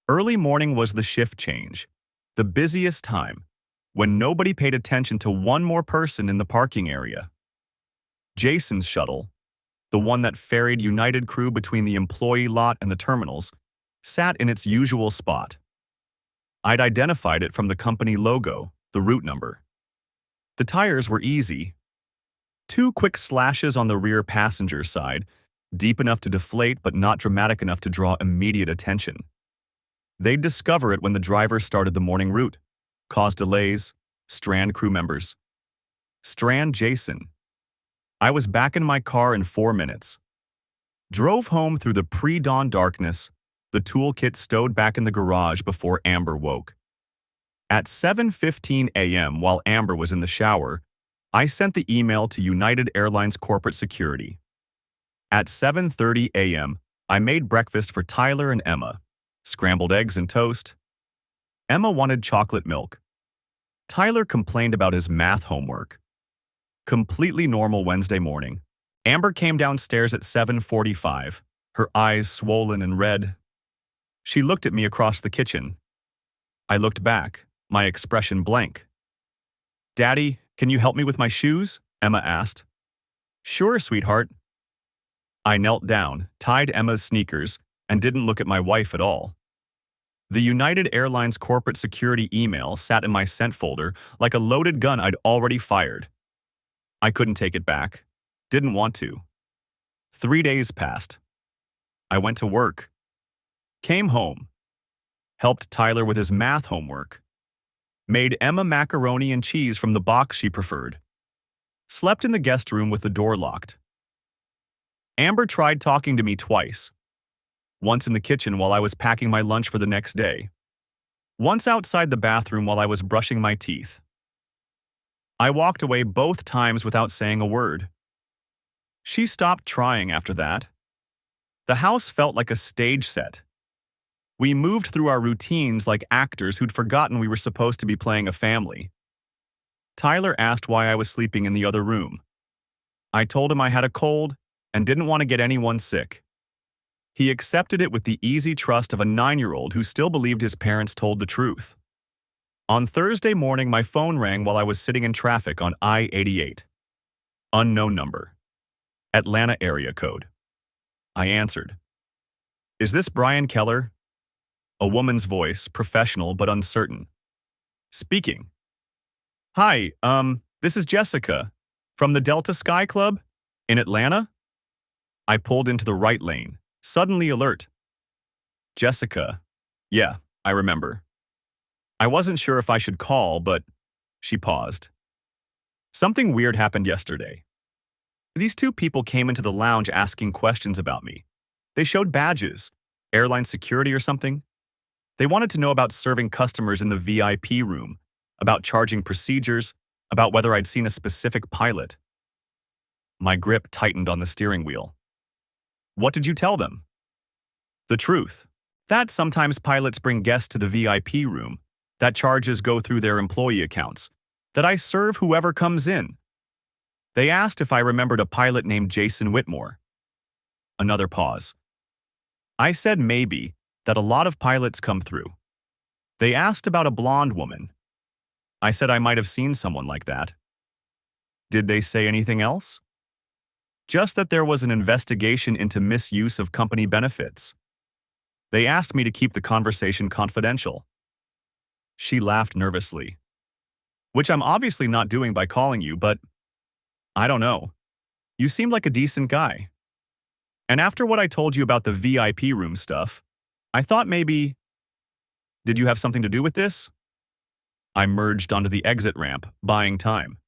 Early morning was the shift change, the busiest time, when nobody paid attention to one more person in the parking area. Jason's shuttle, the one that ferried United crew between the employee lot and the terminals, sat in its usual spot. I'd identified it from the company logo, the route number. The tires were easy. 2 quick slashes on the rear passenger side, deep enough to deflate but not dramatic enough to draw immediate attention. They'd discover it when the driver started the morning route, cause delays, strand crew members. Strand Jason. I was back in my car in 4 minutes. Drove home through the pre-dawn darkness, the toolkit stowed back in the garage before Amber woke. At 7:15 a.m., while Amber was in the shower, I sent the email to United Airlines corporate security. At 7:30 a.m., I made breakfast for Tyler and Emma, scrambled eggs and toast. Emma wanted chocolate milk. Tyler complained about his math homework. Completely normal Wednesday morning. Amber came downstairs at 7:45, her eyes swollen and red. She looked at me across the kitchen. I looked back, my expression blank. "Daddy, can you help me with my shoes?" Emma asked. "Sure, sweetheart." I knelt down, tied Emma's sneakers, and didn't look at my wife at all. The United Airlines corporate security email sat in my sent folder like a loaded gun I'd already fired. I couldn't take it back. Didn't want to. 3 days passed. I went to work. Came home. Helped Tyler with his math homework. Made Emma macaroni and cheese from the box she preferred. Slept in the guest room with the door locked. Amber tried talking to me twice. Once in the kitchen while I was packing my lunch for the next day. Once outside the bathroom while I was brushing my teeth. I walked away both times without saying a word. She stopped trying after that. The house felt like a stage set. We moved through our routines like actors who'd forgotten we were supposed to be playing a family. Tyler asked why I was sleeping in the other room. I told him I had a cold and didn't want to get anyone sick. He accepted it with the easy trust of a 9-year-old who still believed his parents told the truth. On Thursday morning, my phone rang while I was sitting in traffic on I-88. Unknown number. Atlanta area code. I answered. "Is this Brian Keller?" A woman's voice, professional but uncertain. "Speaking." "Hi, this is Jessica, from the Delta Sky Club, in Atlanta?" I pulled into the right lane, suddenly alert. "Jessica. Yeah, I remember. I wasn't sure if I should call, but..." She paused. "Something weird happened yesterday. These 2 people came into the lounge asking questions about me. They showed badges, airline security or something. They wanted to know about serving customers in the VIP room, about charging procedures, about whether I'd seen a specific pilot." My grip tightened on the steering wheel. "What did you tell them?" "The truth. That sometimes pilots bring guests to the VIP room, that charges go through their employee accounts, that I serve whoever comes in. They asked if I remembered a pilot named Jason Whitmore." Another pause. I said maybe, that a lot of pilots come through. They asked about a blonde woman. I said I might have seen someone like that. Did they say anything else? Just that there was an investigation into misuse of company benefits. They asked me to keep the conversation confidential. She laughed nervously. "Which I'm obviously not doing by calling you, but I don't know. You seemed like a decent guy. And after what I told you about the VIP room stuff, I thought maybe... Did you have something to do with this?" I merged onto the exit ramp, buying time.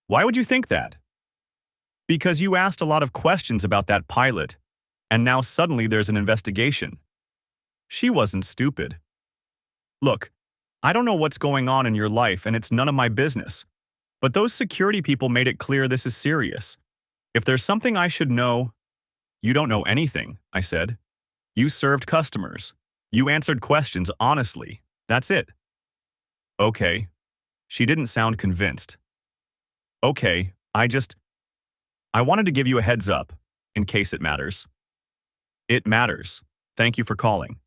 "Why would you think that?" "Because you asked a lot of questions about that pilot, and now suddenly there's an investigation." She wasn't stupid. "Look, I don't know what's going on in your life and it's none of my business, but those security people made it clear this is serious. If there's something I should know..." "You don't know anything," I said. "You served customers. You answered questions honestly. That's it." "Okay." She didn't sound convinced. "Okay, I wanted to give you a heads up, in case it matters." "It matters. Thank you for calling."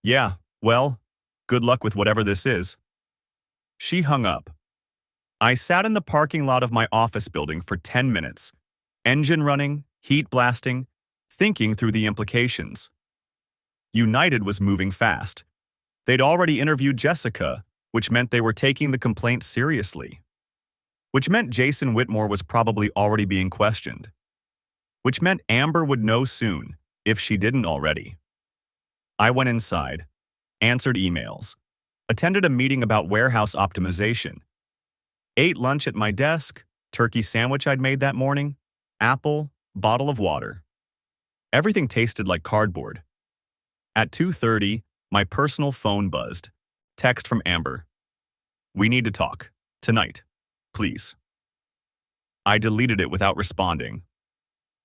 "Yeah, well, good luck with whatever this is." She hung up. I sat in the parking lot of my office building for 10 minutes, engine running, heat blasting, thinking through the implications. United was moving fast. They'd already interviewed Jessica, which meant they were taking the complaint seriously. Which meant Jason Whitmore was probably already being questioned. Which meant Amber would know soon, if she didn't already. I went inside, answered emails, attended a meeting about warehouse optimization, ate lunch at my desk, turkey sandwich I'd made that morning, apple, bottle of water. Everything tasted like cardboard. At 2:30, my personal phone buzzed. Text from Amber. "We need to talk. Tonight. Please." I deleted it without responding.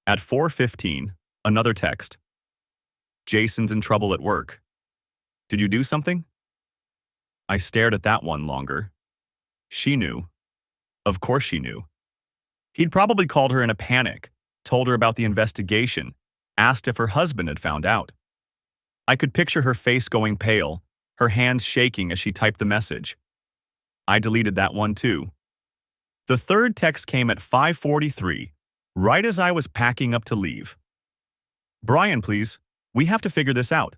At 4:15, another text. "Jason's in trouble at work. Did you do something?" I stared at that one longer. She knew. Of course she knew. He'd probably called her in a panic, told her about the investigation, asked if her husband had found out. I could picture her face going pale, her hands shaking as she typed the message. I deleted that one too. The third text came at 5:43, right as I was packing up to leave. "Brian, please, we have to figure this out.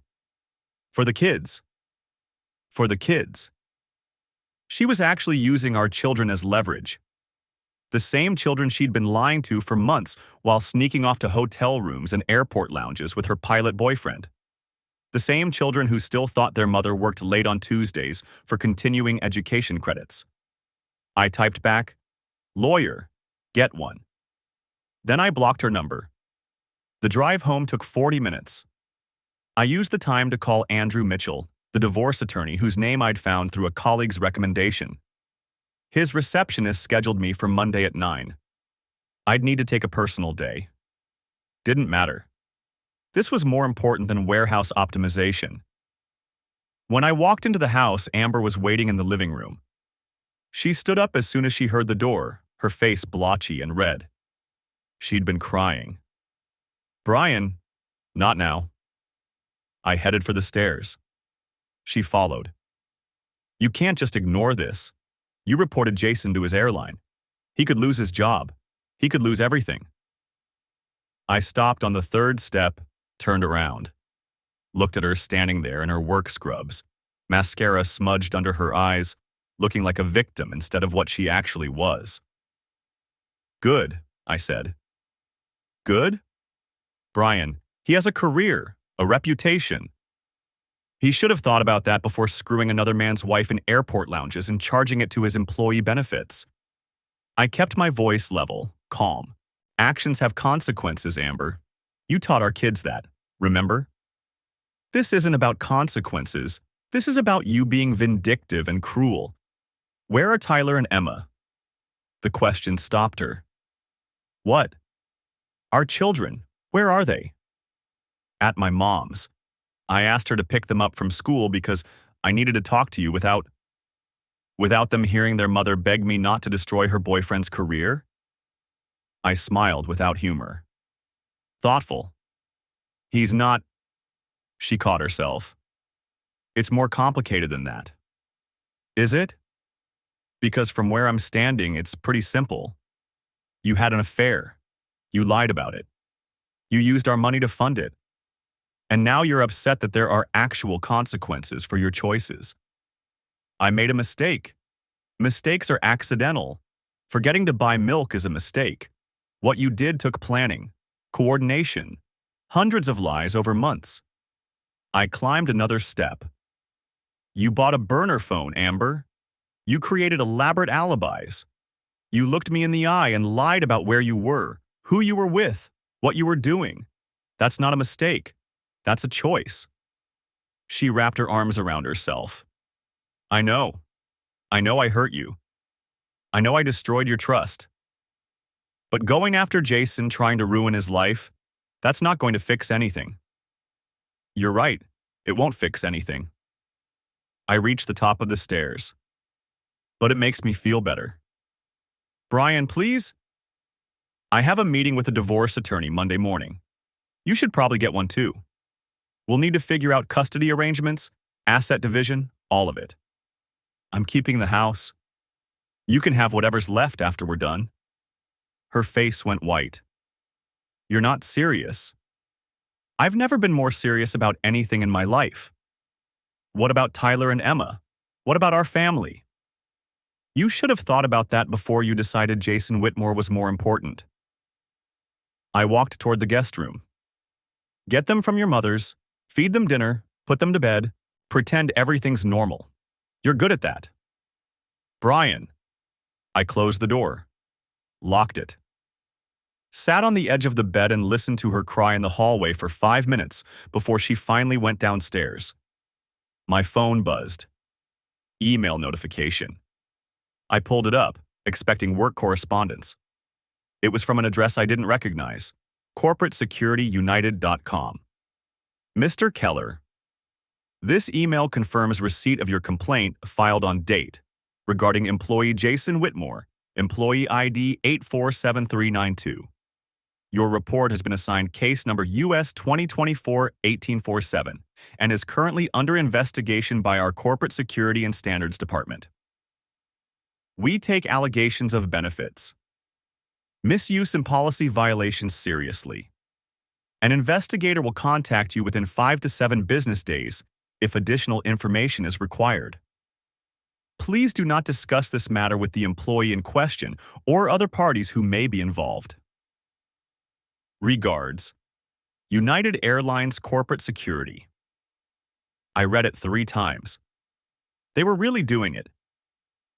For the kids." For the kids. She was actually using our children as leverage. The same children she'd been lying to for months while sneaking off to hotel rooms and airport lounges with her pilot boyfriend. The same children who still thought their mother worked late on Tuesdays for continuing education credits. I typed back, "Lawyer, get one." Then I blocked her number. The drive home took 40 minutes. I used the time to call Andrew Mitchell, the divorce attorney whose name I'd found through a colleague's recommendation. His receptionist scheduled me for Monday at 9. I'd need to take a personal day. Didn't matter. This was more important than warehouse optimization. When I walked into the house, Amber was waiting in the living room. She stood up as soon as she heard the door, her face blotchy and red. She'd been crying. "Brian, not now." I headed for the stairs. She followed. "You can't just ignore this. You reported Jason to his airline. He could lose his job. He could lose everything." I stopped on the third step, turned around. Looked at her standing there in her work scrubs, mascara smudged under her eyes, looking like a victim instead of what she actually was. "Good," I said. "Good? Brian, he has a career, a reputation. He should have thought about that before screwing another man's wife in airport lounges and charging it to his employee benefits." I kept my voice level, calm. "Actions have consequences, Amber. You taught our kids that, remember? This isn't about consequences. This is about you being vindictive and cruel. Where are Tyler and Emma?" The question stopped her. "What?" "Our children. Where are they?" "At my mom's. I asked her to pick them up from school because I needed to talk to you without them hearing their mother beg me not to destroy her boyfriend's career." I smiled without humor. "Thoughtful. He's not—" She caught herself. "It's more complicated than that." "Is it?" "Because from where I'm standing, it's pretty simple. You had an affair. You lied about it. You used our money to fund it. And now you're upset that there are actual consequences for your choices. I made a mistake. Mistakes are accidental. Forgetting to buy milk is a mistake. What you did took planning, coordination, hundreds of lies over months." I climbed another step. "You bought a burner phone, Amber. You created elaborate alibis. You looked me in the eye and lied about where you were, who you were with, what you were doing. That's not a mistake. That's a choice." She wrapped her arms around herself. I know. I know I hurt you. I know I destroyed your trust. But going after Jason, trying to ruin his life, that's not going to fix anything." "You're right. It won't fix anything." I reached the top of the stairs. "But it makes me feel better." "Brian, please?" "I have a meeting with a divorce attorney Monday morning. You should probably get one too. We'll need to figure out custody arrangements, asset division, all of it. I'm keeping the house. You can have whatever's left after we're done. Her face went white. You're not serious. I've never been more serious about anything in my life. What about Tyler and Emma? What about our family? You should have thought about that before you decided Jason Whitmore was more important. I walked toward the guest room. Get them from your mothers, feed them dinner, put them to bed, pretend everything's normal. You're good at that. Brian. I closed the door, locked it, sat on the edge of the bed and listened to her cry in the hallway for 5 minutes before she finally went downstairs. My phone buzzed. Email notification. I pulled it up, expecting work correspondence. It was from an address I didn't recognize, corporatesecurityunited.com. Mr. Keller, this email confirms receipt of your complaint filed on date regarding employee Jason Whitmore, employee ID 847392. Your report has been assigned case number US 2024-1847 and is currently under investigation by our Corporate Security and Standards Department. We take allegations of benefits, misuse and policy violations seriously. An investigator will contact you within 5 to 7 business days if additional information is required. Please do not discuss this matter with the employee in question or other parties who may be involved. Regards, United Airlines Corporate Security. I read it 3 times. They were really doing it,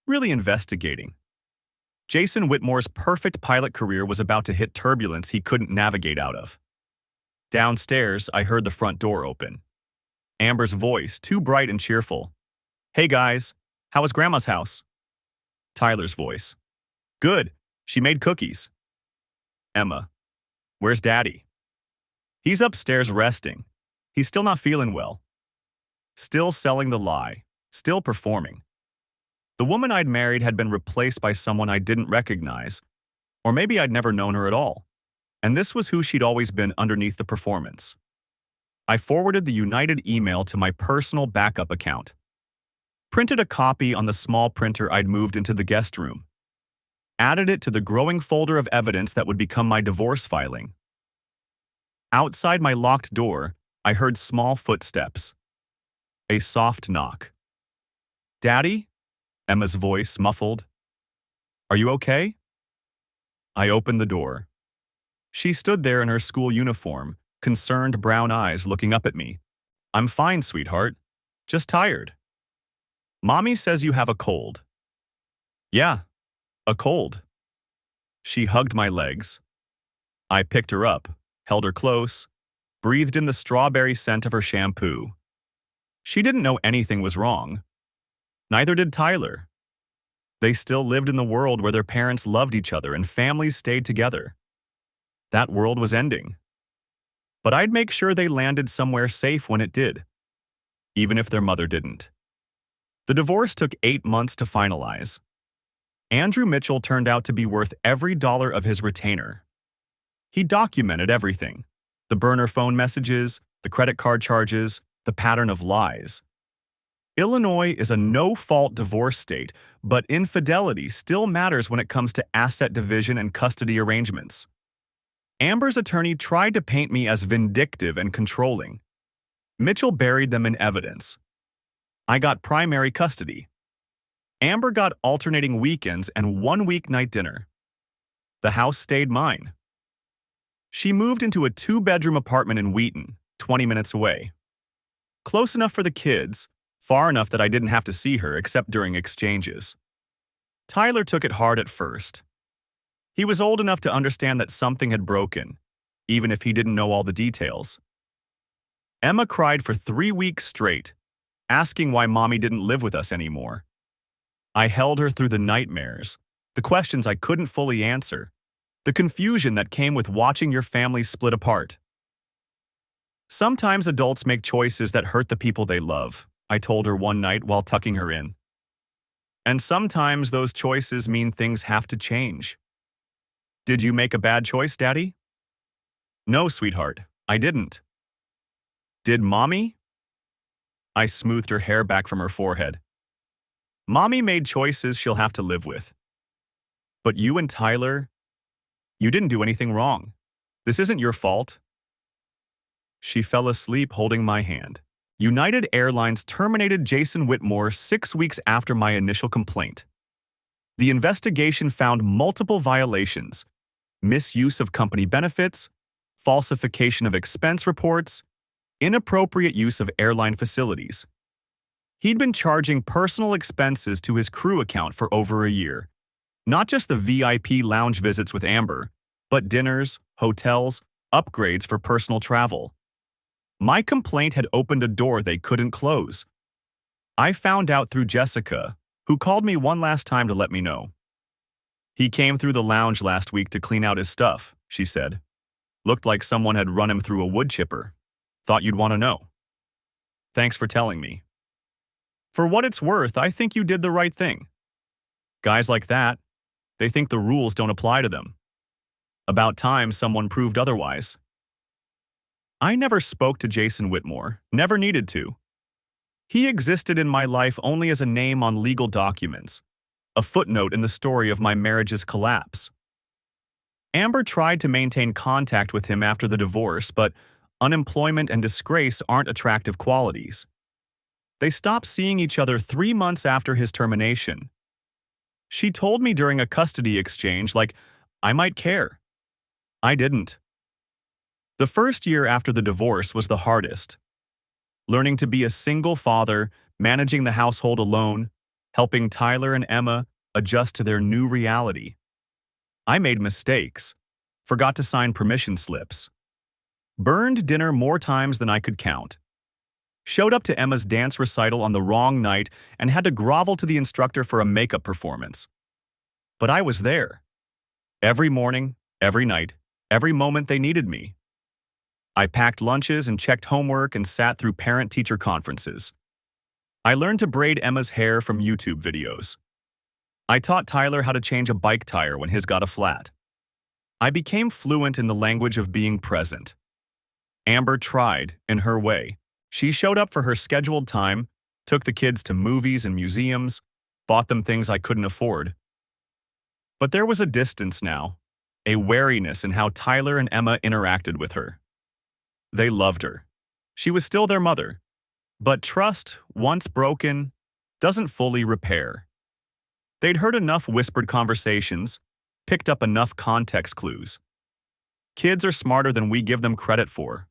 really investigating. Jason Whitmore's perfect pilot career was about to hit turbulence he couldn't navigate out of. Downstairs, I heard the front door open. Amber's voice, too bright and cheerful. Hey guys, how was Grandma's house? Tyler's voice. Good, she made cookies. Emma. Where's Daddy? He's upstairs resting. He's still not feeling well. Still selling the lie. Still performing. The woman I'd married had been replaced by someone I didn't recognize, or maybe I'd never known her at all. And this was who she'd always been underneath the performance. I forwarded the United email to my personal backup account. Printed a copy on the small printer I'd moved into the guest room. Added it to the growing folder of evidence that would become my divorce filing. Outside my locked door, I heard small footsteps. A soft knock. Daddy? Emma's voice muffled. Are you okay? I opened the door. She stood there in her school uniform, concerned brown eyes looking up at me. I'm fine, sweetheart. Just tired. Mommy says you have a cold. Yeah, a cold. She hugged my legs. I picked her up, held her close, breathed in the strawberry scent of her shampoo. She didn't know anything was wrong. Neither did Tyler. They still lived in the world where their parents loved each other and families stayed together. That world was ending. But I'd make sure they landed somewhere safe when it did, even if their mother didn't. The divorce took 8 months to finalize. Andrew Mitchell turned out to be worth every dollar of his retainer. He documented everything: the burner phone messages, the credit card charges, the pattern of lies. Illinois is a no-fault divorce state, but infidelity still matters when it comes to asset division and custody arrangements. Amber's attorney tried to paint me as vindictive and controlling. Mitchell buried them in evidence. I got primary custody. Amber got alternating weekends and 1 weeknight dinner. The house stayed mine. She moved into a 2-bedroom apartment in Wheaton, 20 minutes away. Close enough for the kids, far enough that I didn't have to see her except during exchanges. Tyler took it hard at first. He was old enough to understand that something had broken, even if he didn't know all the details. Emma cried for 3 weeks straight, asking why Mommy didn't live with us anymore. I held her through the nightmares, the questions I couldn't fully answer, the confusion that came with watching your family split apart. Sometimes adults make choices that hurt the people they love, I told her one night while tucking her in. And sometimes those choices mean things have to change. Did you make a bad choice, Daddy? No, sweetheart, I didn't. Did Mommy? I smoothed her hair back from her forehead. Mommy made choices she'll have to live with, But you and Tyler, you didn't do anything wrong. This isn't your fault. She fell asleep holding my hand. United Airlines terminated Jason Whitmore 6 weeks after my initial complaint. The investigation found multiple violations: misuse of company benefits, falsification of expense reports, inappropriate use of airline facilities. He'd been charging personal expenses to his crew account for over a year. Not just the VIP lounge visits with Amber, but dinners, hotels, upgrades for personal travel. My complaint had opened a door they couldn't close. I found out through Jessica, who called me one last time to let me know. He came through the lounge last week to clean out his stuff, she said. Looked like someone had run him through a wood chipper. Thought you'd want to know. Thanks for telling me. For what it's worth, I think you did the right thing. Guys like that, they think the rules don't apply to them. About time someone proved otherwise. I never spoke to Jason Whitmore, never needed to. He existed in my life only as a name on legal documents, a footnote in the story of my marriage's collapse. Amber tried to maintain contact with him after the divorce, but unemployment and disgrace aren't attractive qualities. They stopped seeing each other 3 months after his termination. She told me during a custody exchange, like, I might care. I didn't. The first year after the divorce was the hardest. Learning to be a single father, managing the household alone, helping Tyler and Emma adjust to their new reality. I made mistakes, forgot to sign permission slips, burned dinner more times than I could count, showed up to Emma's dance recital on the wrong night and had to grovel to the instructor for a makeup performance. But I was there. Every morning, every night, every moment they needed me. I packed lunches and checked homework and sat through parent-teacher conferences. I learned to braid Emma's hair from YouTube videos. I taught Tyler how to change a bike tire when his got a flat. I became fluent in the language of being present. Amber tried, in her way. She showed up for her scheduled time, took the kids to movies and museums, bought them things I couldn't afford. But there was a distance now, a wariness in how Tyler and Emma interacted with her. They loved her. She was still their mother. But trust, once broken, doesn't fully repair. They'd heard enough whispered conversations, picked up enough context clues. Kids are smarter than we give them credit for.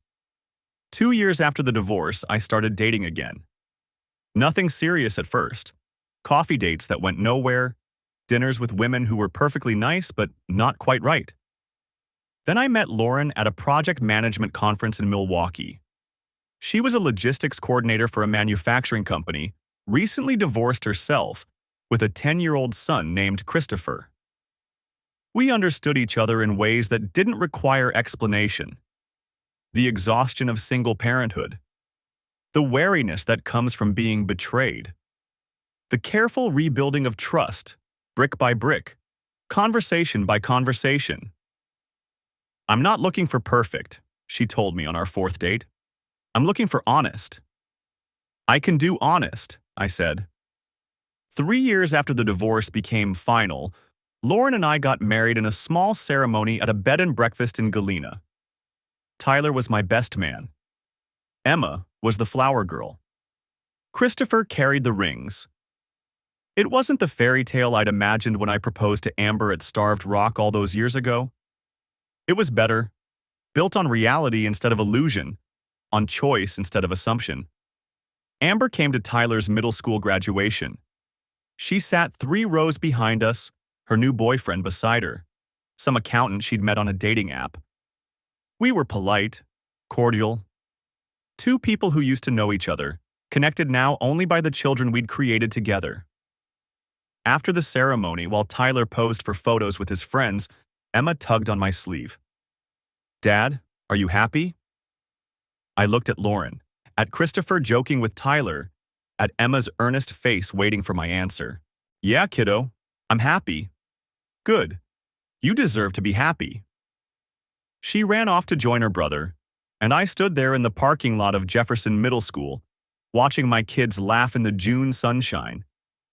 2 years after the divorce, I started dating again. Nothing serious at first. Coffee dates that went nowhere, dinners with women who were perfectly nice but not quite right. Then I met Lauren at a project management conference in Milwaukee. She was a logistics coordinator for a manufacturing company, recently divorced herself, with a 10-year-old son named Christopher. We understood each other in ways that didn't require explanation. The exhaustion of single parenthood. The wariness that comes from being betrayed. The careful rebuilding of trust, brick by brick, conversation by conversation. I'm not looking for perfect, she told me on our 4th date. I'm looking for honest. I can do honest, I said. 3 years after the divorce became final, Lauren and I got married in a small ceremony at a bed and breakfast in Galena. Tyler was my best man. Emma was the flower girl. Christopher carried the rings. It wasn't the fairy tale I'd imagined when I proposed to Amber at Starved Rock all those years ago. It was better, built on reality instead of illusion, on choice instead of assumption. Amber came to Tyler's middle school graduation. She sat 3 rows behind us, her new boyfriend beside her, some accountant she'd met on a dating app. We were polite, cordial. 2 people who used to know each other, connected now only by the children we'd created together. After the ceremony, while Tyler posed for photos with his friends, Emma tugged on my sleeve. Dad, are you happy? I looked at Lauren, at Christopher joking with Tyler, at Emma's earnest face waiting for my answer. Yeah, kiddo, I'm happy. Good. You deserve to be happy. She ran off to join her brother, and I stood there in the parking lot of Jefferson Middle School, watching my kids laugh in the June sunshine,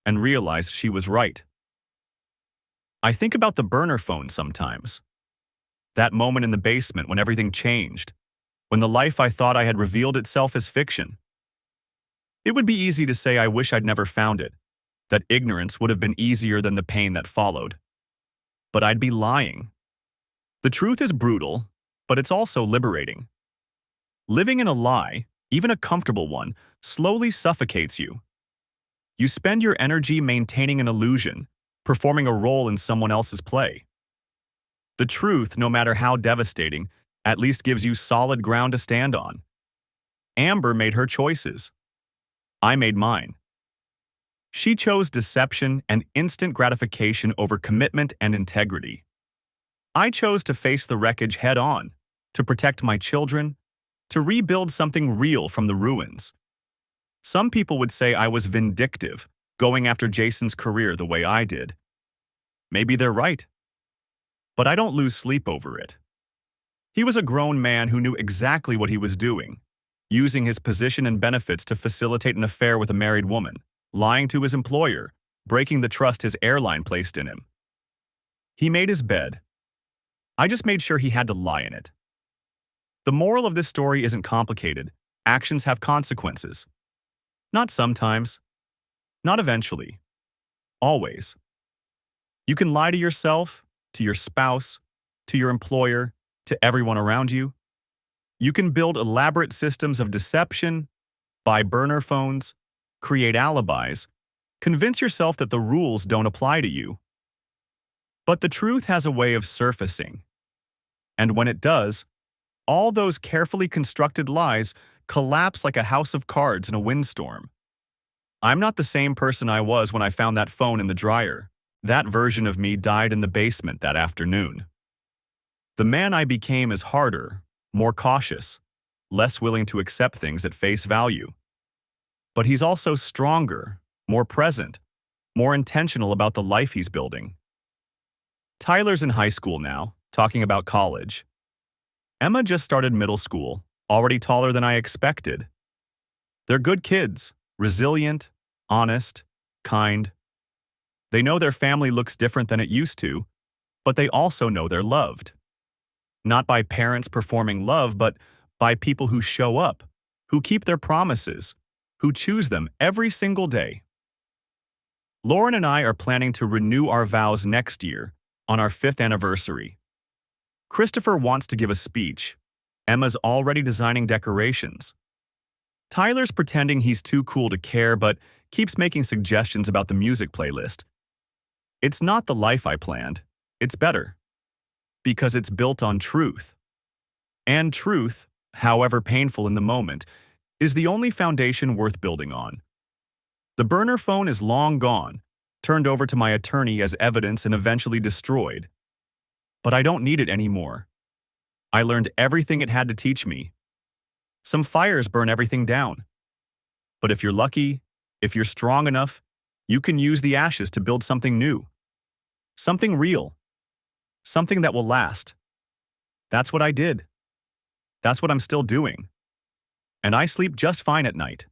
and realized she was right. I think about the burner phone sometimes. That moment in the basement when everything changed, when the life I thought I had revealed itself as fiction. It would be easy to say I wish I'd never found it, that ignorance would have been easier than the pain that followed. But I'd be lying. The truth is brutal, but it's also liberating. Living in a lie, even a comfortable one, slowly suffocates you. You spend your energy maintaining an illusion, performing a role in someone else's play. The truth, no matter how devastating, at least gives you solid ground to stand on. Amber made her choices. I made mine. She chose deception and instant gratification over commitment and integrity. I chose to face the wreckage head-on, to protect my children, to rebuild something real from the ruins. Some people would say I was vindictive, going after Jason's career the way I did. Maybe they're right. But I don't lose sleep over it. He was a grown man who knew exactly what he was doing, using his position and benefits to facilitate an affair with a married woman, lying to his employer, breaking the trust his airline placed in him. He made his bed. I just made sure he had to lie in it. The moral of this story isn't complicated. Actions have consequences. Not sometimes. Not eventually. Always. You can lie to yourself, to your spouse, to your employer, to everyone around you. You can build elaborate systems of deception, buy burner phones, create alibis, convince yourself that the rules don't apply to you. But the truth has a way of surfacing. And when it does, all those carefully constructed lies collapse like a house of cards in a windstorm. I'm not the same person I was when I found that phone in the dryer. That version of me died in the basement that afternoon. The man I became is harder, more cautious, less willing to accept things at face value. But he's also stronger, more present, more intentional about the life he's building. Tyler's in high school now, talking about college. Emma just started middle school, already taller than I expected. They're good kids, resilient, honest, kind. They know their family looks different than it used to, but they also know they're loved. Not by parents performing love, but by people who show up, who keep their promises, who choose them every single day. Lauren and I are planning to renew our vows next year, on our 5th anniversary. Christopher wants to give a speech. Emma's already designing decorations. Tyler's pretending he's too cool to care, but keeps making suggestions about the music playlist. It's not the life I planned. It's better. Because it's built on truth. And truth, however painful in the moment, is the only foundation worth building on. The burner phone is long gone, turned over to my attorney as evidence and eventually destroyed. But I don't need it anymore. I learned everything it had to teach me. Some fires burn everything down. But if you're lucky, if you're strong enough, you can use the ashes to build something new. Something real. Something that will last. That's what I did. That's what I'm still doing. And I sleep just fine at night.